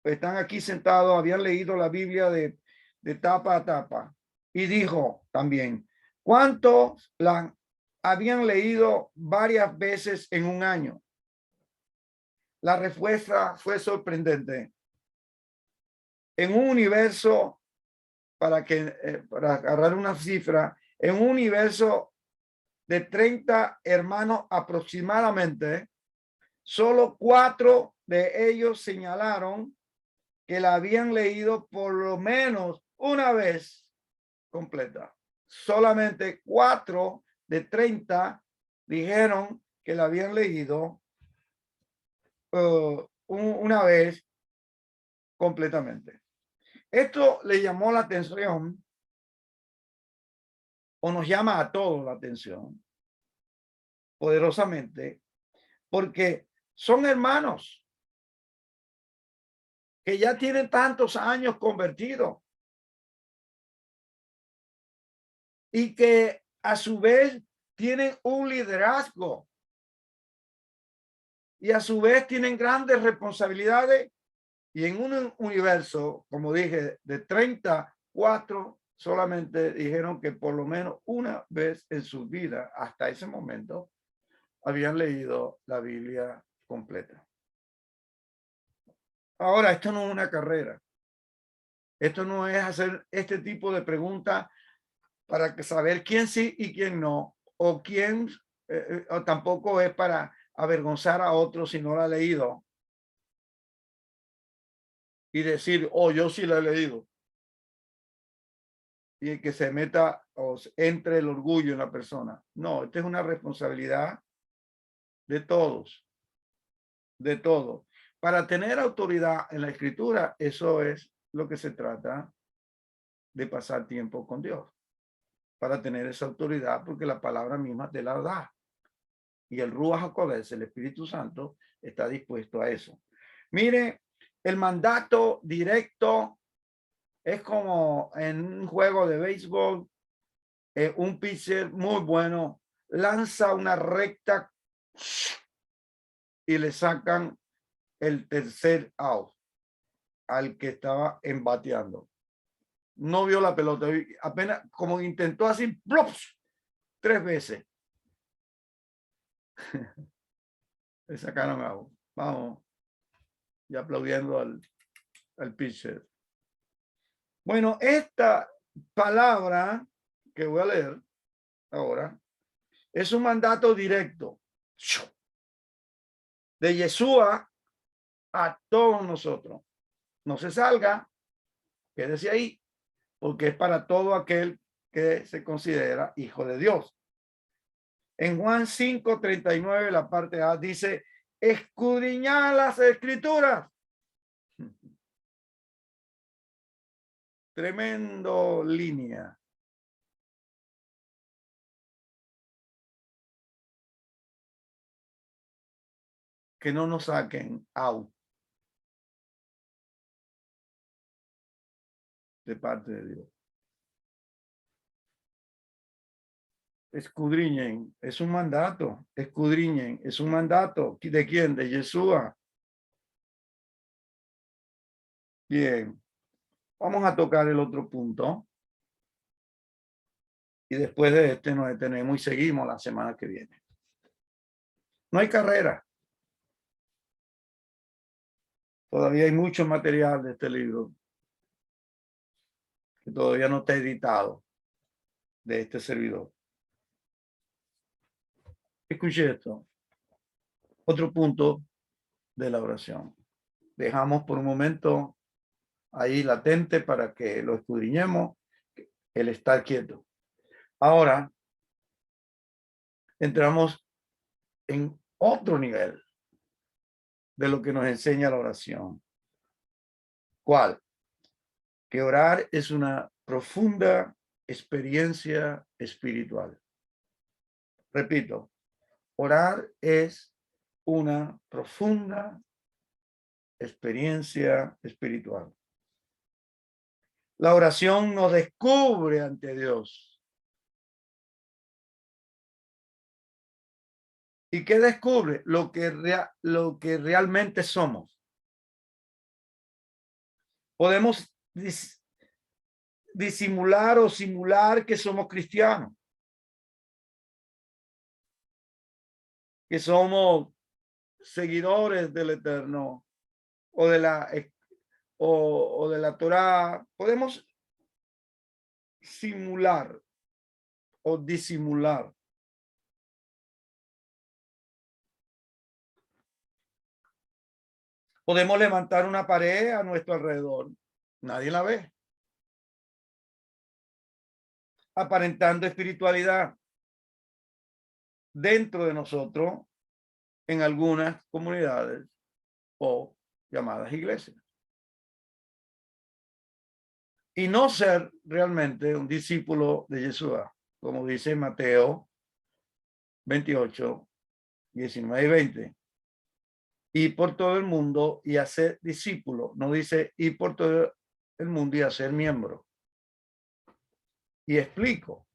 están aquí sentados, habían leído la Biblia de tapa a tapa? Y dijo también, ¿cuántos la habían leído varias veces en un año? La respuesta fue sorprendente. En un universo, para agarrar una cifra, en un universo de 30 hermanos aproximadamente, solo 4 de ellos señalaron que la habían leído por lo menos una vez completa. Solamente 4 de 30 dijeron que la habían leído una vez completamente. Esto le llamó la atención, o nos llama a todos la atención, poderosamente, porque son hermanos que ya tienen tantos años convertidos y que a su vez tienen un liderazgo y a su vez tienen grandes responsabilidades. Y en un universo, como dije, de 34, solamente dijeron que por lo menos una vez en su vida, hasta ese momento, habían leído la Biblia completa. Ahora, esto no es una carrera. Esto no es hacer este tipo de preguntas para saber quién sí y quién no, o quién, o tampoco es para avergonzar a otros si no la ha leído y decir, oh, yo sí la he leído. Y que se meta o entre el orgullo en la persona. No, esta es una responsabilidad de todos, de todos. Para tener autoridad en la escritura, eso es lo que se trata de pasar tiempo con Dios. Para tener esa autoridad, porque la palabra misma te la da. Y el Ruach HaKodesh, el Espíritu Santo, está dispuesto a eso. Mire, el mandato directo es como en un juego de béisbol, un pitcher muy bueno lanza una recta y le sacan el tercer out al que estaba embateando. No vio la pelota, apenas como intentó así, ¡plops! 3 veces. Le sacaron out. Vamos, y aplaudiendo al pitcher. Bueno, esta palabra que voy a leer ahora es un mandato directo de Yeshua a todos nosotros. No se salga, quédese ahí, porque es para todo aquel que se considera hijo de Dios. En Juan 5:39, la parte A dice, escudriñad las escrituras. Tremendo línea. Que no nos saquen out de parte de Dios. Escudriñen, es un mandato. Escudriñen, es un mandato. ¿De quién? De Yeshua. Bien, vamos a tocar el otro punto. Y después de este nos detenemos y seguimos la semana que viene. No hay carrera. Todavía hay mucho material de este libro que todavía no está editado de este servidor. Escuche esto. Otro punto de la oración. Dejamos por un momento ahí latente para que lo escudriñemos, el estar quieto. Ahora entramos en otro nivel de lo que nos enseña la oración. ¿Cuál? Que orar es una profunda experiencia espiritual. Repito, orar es una profunda experiencia espiritual. La oración nos descubre ante Dios. ¿Y qué descubre? Lo que realmente somos. Podemos disimular o simular que somos cristianos, que somos seguidores del Eterno o de la Torá. Podemos simular o disimular. Podemos levantar una pared a nuestro alrededor. Nadie la ve. Aparentando espiritualidad dentro de nosotros en algunas comunidades o llamadas iglesias. Y no ser realmente un discípulo de Yeshua, como dice Mateo 28, 19 y 20. Y por todo el mundo y hacer discípulo. No dice ir por todo el mundo y hacer miembro. Y explico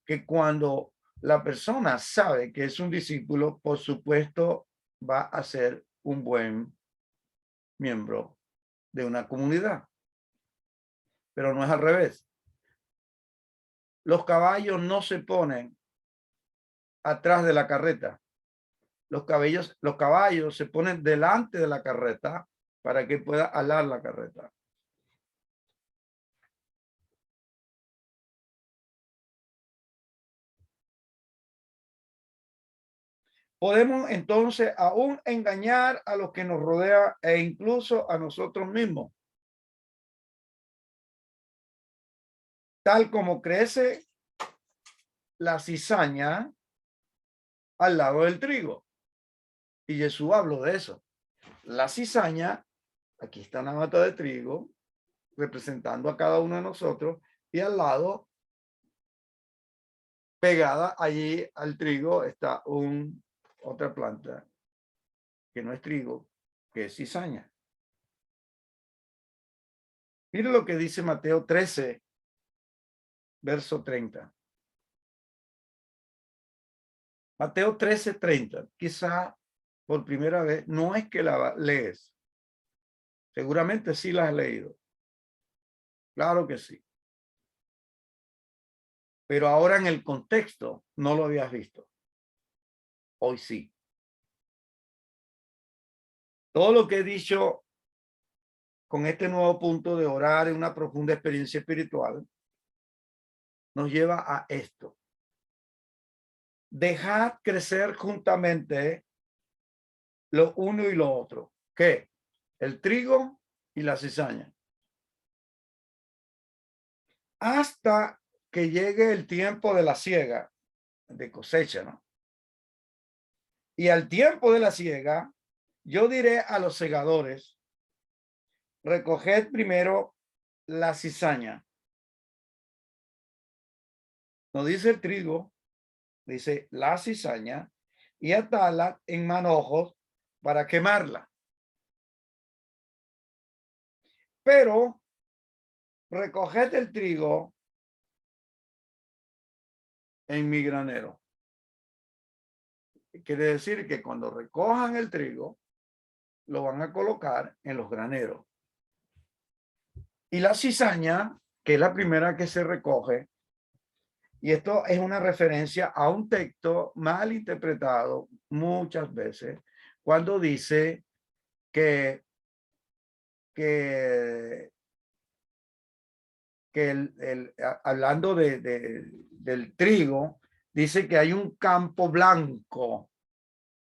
que cuando la persona sabe que es un discípulo, por supuesto, va a ser un buen miembro de una comunidad. Pero no es al revés. Los caballos no se ponen atrás de la carreta. Los caballos se ponen delante de la carreta para que pueda alar la carreta. Podemos entonces aún engañar a los que nos rodean e incluso a nosotros mismos. Tal como crece la cizaña al lado del trigo. Y Jesús habló de eso. La cizaña, aquí está una mata de trigo, representando a cada uno de nosotros, y al lado, pegada allí al trigo, está otra planta que no es trigo, que es cizaña. Mire lo que dice Mateo 13, verso 30. Mateo 13, 30. Quizá por primera vez, no es que la lees. Seguramente sí la has leído. Claro que sí. Pero ahora en el contexto no lo habías visto. Hoy sí. Todo lo que he dicho con este nuevo punto de orar en una profunda experiencia espiritual nos lleva a esto. Dejad crecer juntamente lo uno y lo otro. ¿Qué? El trigo y la cizaña. Hasta que llegue el tiempo de la siega, de cosecha, ¿no? Y al tiempo de la siega, yo diré a los segadores, recoged primero la cizaña. No dice el trigo, dice la cizaña, y atala en manojos para quemarla. Pero recoged el trigo en mi granero. Quiere decir que cuando recojan el trigo, lo van a colocar en los graneros. Y la cizaña, que es la primera que se recoge, y esto es una referencia a un texto mal interpretado muchas veces, cuando dice que hablando del trigo, dice que hay un campo blanco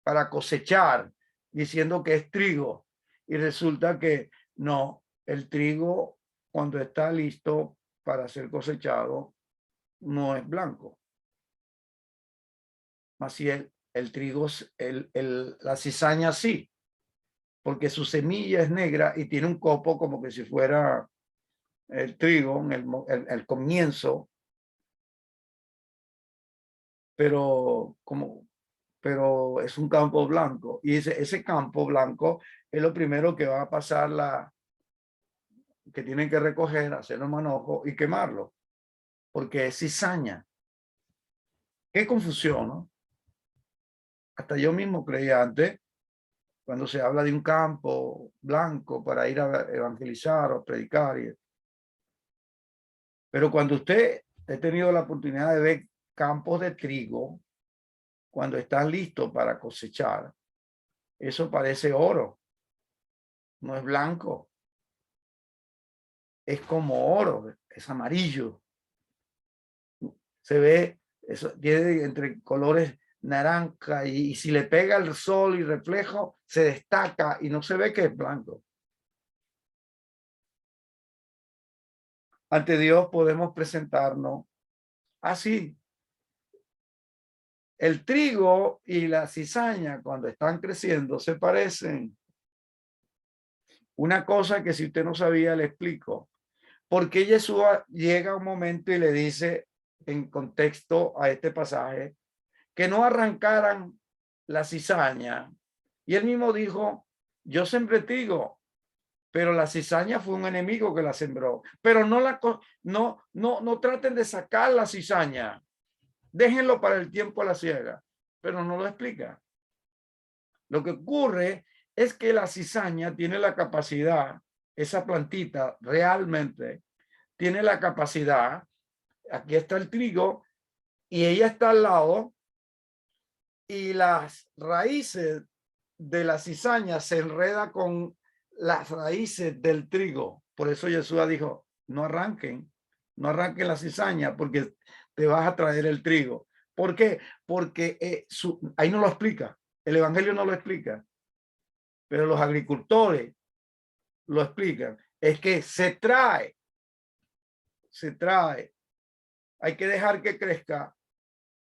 para cosechar, diciendo que es trigo. Y resulta que no, el trigo cuando está listo para ser cosechado no es blanco. Así el trigo, la cizaña sí, porque su semilla es negra y tiene un copo como que si fuera el trigo en el comienzo, pero es un campo blanco, y ese campo blanco es lo primero que va a pasar que tienen que recoger, hacer los manojos y quemarlo, porque es cizaña. Qué confusión, ¿no? Hasta yo mismo creía antes, cuando se habla de un campo blanco para ir a evangelizar o predicar. Pero cuando usted ha tenido la oportunidad de ver campos de trigo, cuando están listos para cosechar, eso parece oro, no es blanco, es como oro, es amarillo. Se ve, eso tiene entre colores naranja y si le pega el sol y reflejo, se destaca y no se ve que es blanco. Ante Dios podemos presentarnos así. El trigo y la cizaña cuando están creciendo se parecen. Una cosa que si usted no sabía le explico. Porque Yeshua llega un momento y le dice en contexto a este pasaje que no arrancaran la cizaña. Y él mismo dijo, yo sembré trigo, pero la cizaña fue un enemigo que la sembró. Pero no traten de sacar la cizaña. Déjenlo para el tiempo de la siega. Pero no lo explica. Lo que ocurre es que la cizaña tiene la capacidad, esa plantita realmente tiene la capacidad, aquí está el trigo y ella está al lado y las raíces de la cizaña se enreda con las raíces del trigo. Por eso Jesús dijo, no arranquen la cizaña porque te vas a traer el trigo. ¿Por qué? Porque ahí no lo explica, el evangelio no lo explica, pero los agricultores lo explican. Es que se trae, hay que dejar que crezca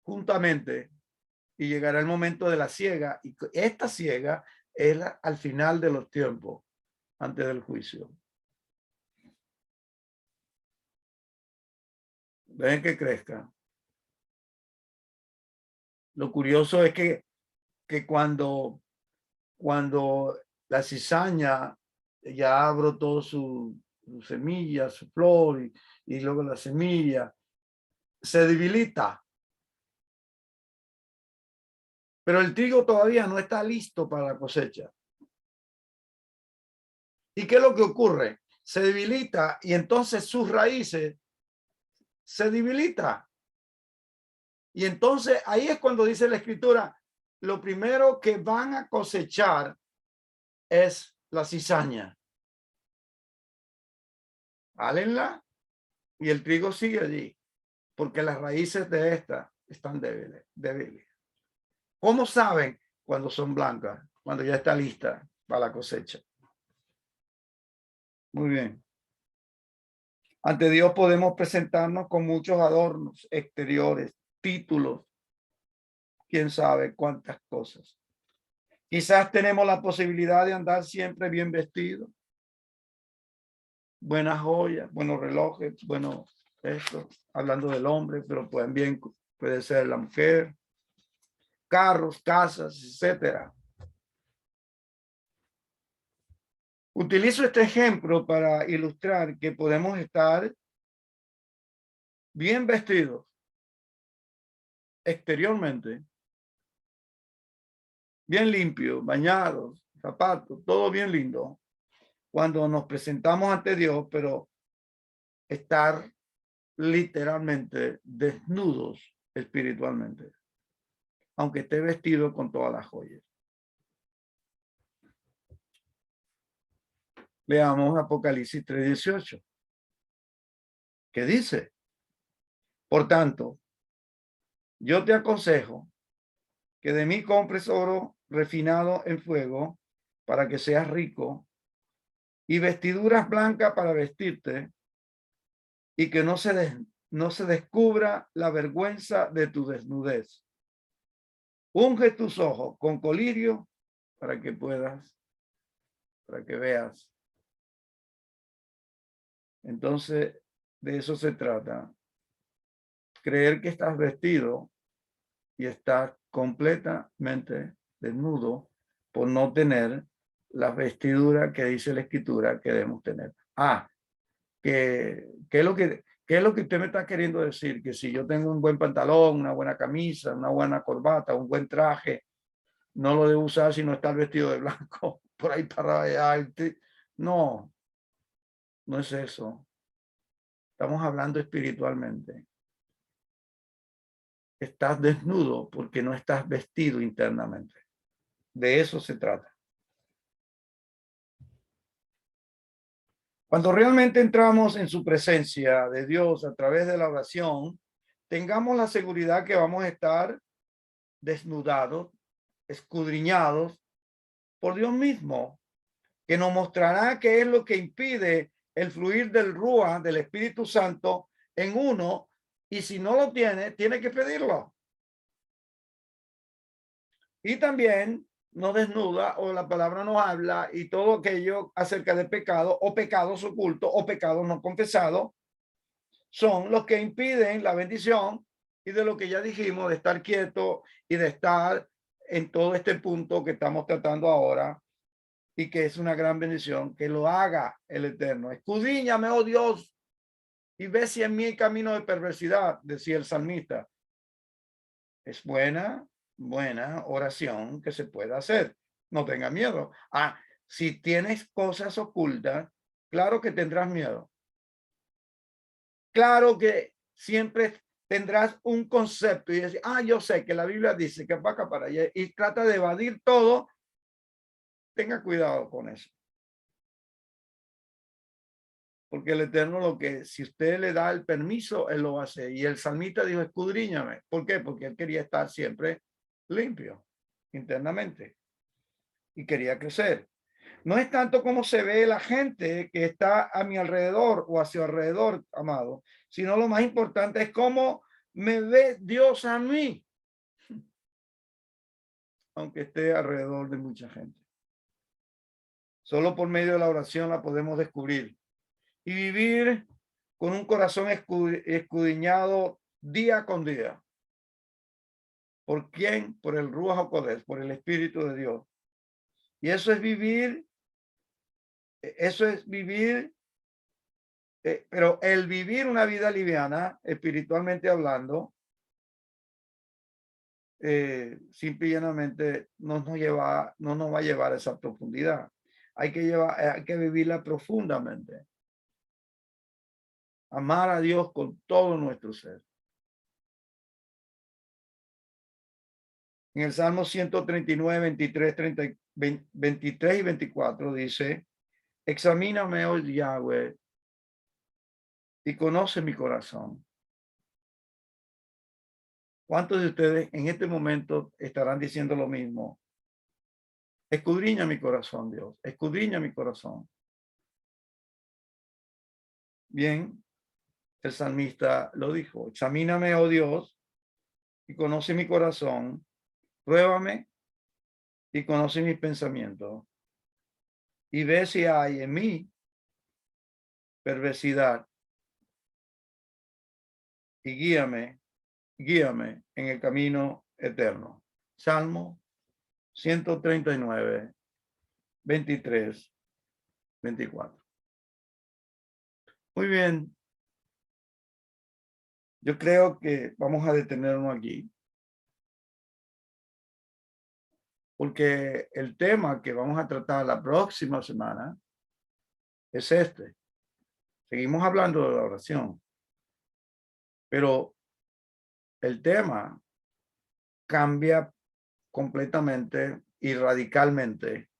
juntamente y llegará el momento de la siega, y esta siega es al final de los tiempos, antes del juicio. Dejen que crezca. Lo curioso es que cuando la cizaña ya brotó su semilla, su flor, y luego la semilla se debilita. Pero el trigo todavía no está listo para la cosecha. ¿Y qué es lo que ocurre? Se debilita y entonces sus raíces se debilitan. Y entonces ahí es cuando dice la escritura, lo primero que van a cosechar es la cizaña. Hálenla y el trigo sigue allí, porque las raíces de esta están débiles. ¿Cómo saben cuando son blancas? Cuando ya está lista para la cosecha. Muy bien. Ante Dios podemos presentarnos con muchos adornos exteriores, títulos, quién sabe cuántas cosas. Quizás tenemos la posibilidad de andar siempre bien vestidos, buenas joyas, buenos relojes, bueno, esto, hablando del hombre, pero también puede ser la mujer, carros, casas, etcétera. Utilizo este ejemplo para ilustrar que podemos estar bien vestidos exteriormente, bien limpios, bañados, zapatos, todo bien lindo, cuando nos presentamos ante Dios, pero estar literalmente desnudos espiritualmente, aunque esté vestido con todas las joyas. Leamos Apocalipsis 3:18, que dice, por tanto, yo te aconsejo que de mí compres oro refinado en fuego para que seas rico y vestiduras blancas para vestirte y que no se descubra la vergüenza de tu desnudez. Unge tus ojos con colirio para que veas. Entonces, de eso se trata. Creer que estás vestido y estás completamente desnudo por no tener la vestidura que dice la escritura que debemos tener. ¿Qué es lo que usted me está queriendo decir? Que si yo tengo un buen pantalón, una buena camisa, una buena corbata, un buen traje, no lo debo usar si no está vestido de blanco por ahí para allá. No, no es eso. Estamos hablando espiritualmente. Estás desnudo porque no estás vestido internamente. De eso se trata. Cuando realmente entramos en su presencia de Dios a través de la oración, tengamos la seguridad que vamos a estar desnudados, escudriñados por Dios mismo, que nos mostrará qué es lo que impide el fluir del Rúa, del Espíritu Santo, en uno, y si no lo tiene, tiene que pedirlo. Y también nos desnuda, o la palabra nos habla, y todo aquello acerca de pecado, o pecados ocultos, o pecados no confesados, son los que impiden la bendición y de lo que ya dijimos, de estar quieto y de estar en todo este punto que estamos tratando ahora, y que es una gran bendición, que lo haga el Eterno. Escudriñame, oh Dios, y ve si en mí hay camino de perversidad, decía el salmista. Es buena oración que se pueda hacer. no tengas miedo. Ah, si tienes cosas ocultas, claro que tendrás miedo. Claro que siempre tendrás un concepto y decir, yo sé que la Biblia dice que va acá para allá y trata de evadir todo. Tenga cuidado con eso. Porque el Eterno lo que, si usted le da el permiso, Él lo hace. Y el salmista dijo, escudriñame. ¿Por qué? Porque él quería estar siempre limpio internamente y quería crecer. No es tanto como se ve la gente que está a mi alrededor o a su alrededor, amado, sino lo más importante es cómo me ve Dios a mí, aunque esté alrededor de mucha gente. Solo por medio de la oración la podemos descubrir y vivir con un corazón escudriñado día con día. ¿Por quién? Por el Ruach HaKodesh, por el Espíritu de Dios. Y eso es vivir, pero el vivir una vida liviana, espiritualmente hablando, simple y llanamente no nos va a llevar a esa profundidad. Hay que vivirla profundamente. Amar a Dios con todo nuestro ser. En el Salmo 139, 23, 30, 23 y 24 dice, examíname, oh Yahweh, y conoce mi corazón. ¿Cuántos de ustedes en este momento estarán diciendo lo mismo? Escudriña mi corazón, Dios, escudriña mi corazón. Bien, el salmista lo dijo, examíname, oh Dios, y conoce mi corazón, pruébame y conoce mis pensamientos, y ve si hay en mí perversidad, y guíame en el camino eterno. Salmo 139, 23, 24. Muy bien. Yo creo que vamos a detenernos aquí. Porque el tema que vamos a tratar la próxima semana es este. Seguimos hablando de la oración. Pero el tema cambia completamente y radicalmente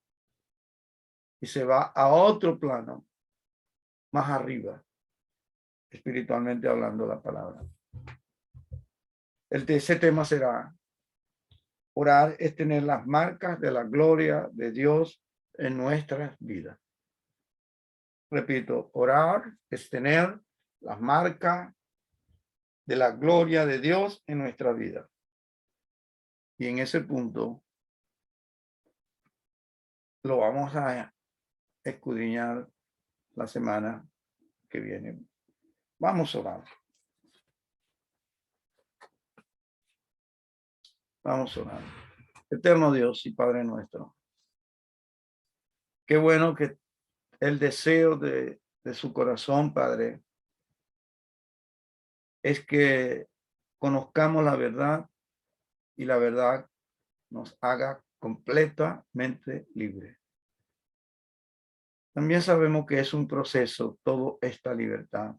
y se va a otro plano más arriba, espiritualmente hablando la palabra. Ese tema será: orar es tener las marcas de la gloria de Dios en nuestras vidas. Repito, orar es tener las marcas de la gloria de Dios en nuestra vida. Y en ese punto lo vamos a escudriñar la semana que viene. Vamos a orar. Vamos a orar. Eterno Dios y Padre nuestro, qué bueno que el deseo de su corazón, Padre, es que conozcamos la verdad y la verdad nos haga completamente libre. También sabemos que es un proceso toda esta libertad.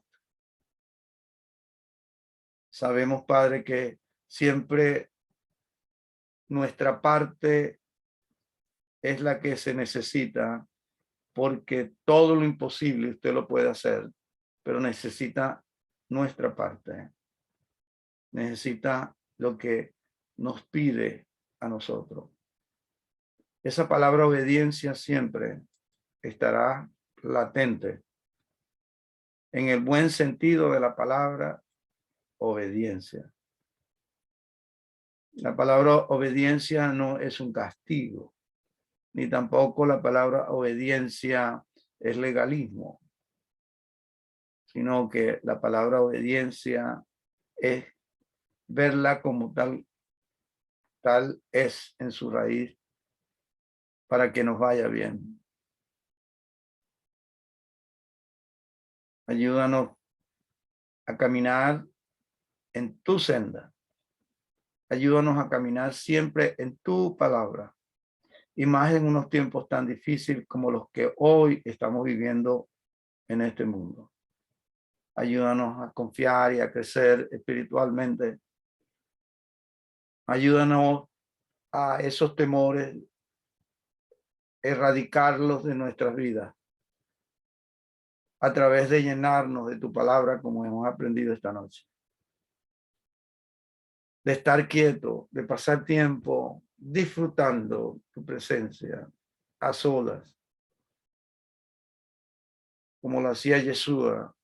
Sabemos, Padre, que siempre nuestra parte es la que se necesita, porque todo lo imposible usted lo puede hacer, pero necesita nuestra parte. Necesita lo que nos pide a nosotros. Esa palabra obediencia siempre estará latente en el buen sentido de la palabra obediencia. La palabra obediencia no es un castigo, ni tampoco la palabra obediencia es legalismo, sino que la palabra obediencia es verla como tal es en su raíz para que nos vaya bien. Ayúdanos a caminar en tu senda. Ayúdanos a caminar siempre en tu palabra. y más en unos tiempos tan difíciles como los que hoy estamos viviendo en este mundo. Ayúdanos a confiar y a crecer espiritualmente. Ayúdanos a esos temores, erradicarlos de nuestras vidas a través de llenarnos de tu palabra como hemos aprendido esta noche. De estar quieto, de pasar tiempo disfrutando tu presencia a solas, como lo hacía Yeshua,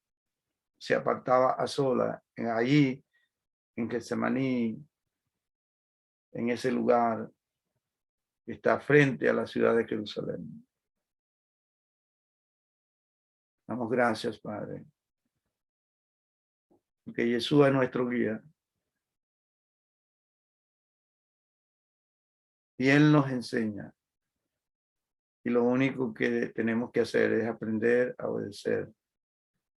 se apartaba a solas allí en Getsemaní, en ese lugar que está frente a la ciudad de Jerusalén. Damos gracias, Padre, porque Yeshua es nuestro guía y Él nos enseña. Y lo único que tenemos que hacer es aprender a obedecer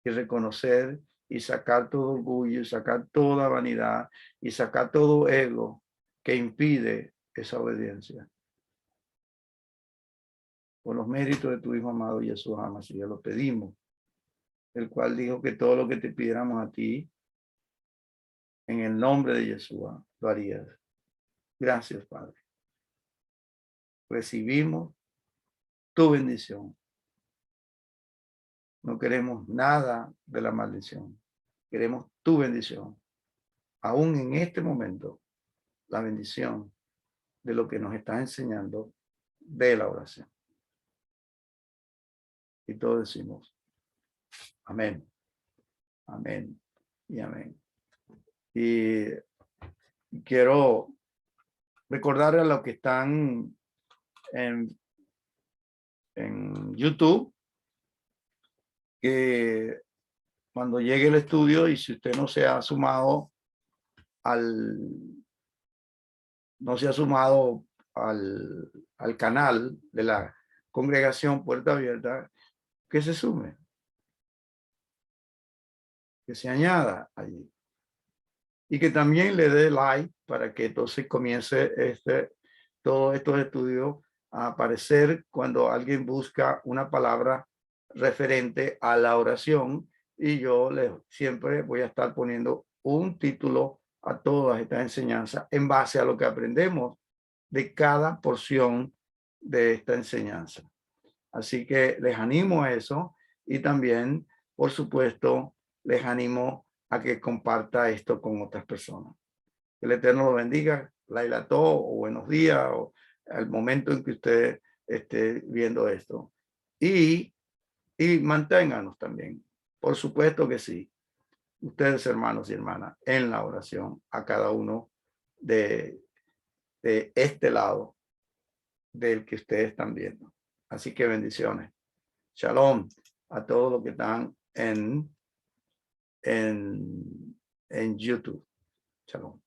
y reconocer y sacar todo orgullo, y sacar toda vanidad y sacar todo ego que impide esa obediencia. Por los méritos de tu Hijo amado Jesús Amasía, lo pedimos, el cual dijo que todo lo que te pidiéramos a ti, en el nombre de Yeshua, lo harías. Gracias, Padre. Recibimos tu bendición. No queremos nada de la maldición. Queremos tu bendición. Aún en este momento, la bendición de lo que nos está enseñando de la oración. Y todos decimos, amén, amén y amén. Y quiero recordar a los que están en YouTube que cuando llegue el estudio y si usted no se ha sumado al canal de la congregación Puerta Abierta, que se sume, que se añada allí y que también le dé like para que entonces comience todos estos estudios a aparecer cuando alguien busca una palabra referente a la oración, y yo siempre voy a estar poniendo un título a todas estas enseñanzas en base a lo que aprendemos de cada porción de esta enseñanza. Así que les animo a eso y también, por supuesto, les animo a que comparta esto con otras personas. Que el Eterno lo bendiga, Laila To, o buenos días, o al momento en que usted esté viendo esto. Y manténganos también, por supuesto que sí, ustedes hermanos y hermanas, en la oración a cada uno de este lado del que ustedes están viendo. Así que bendiciones. Shalom a todos los que están en YouTube. Shalom.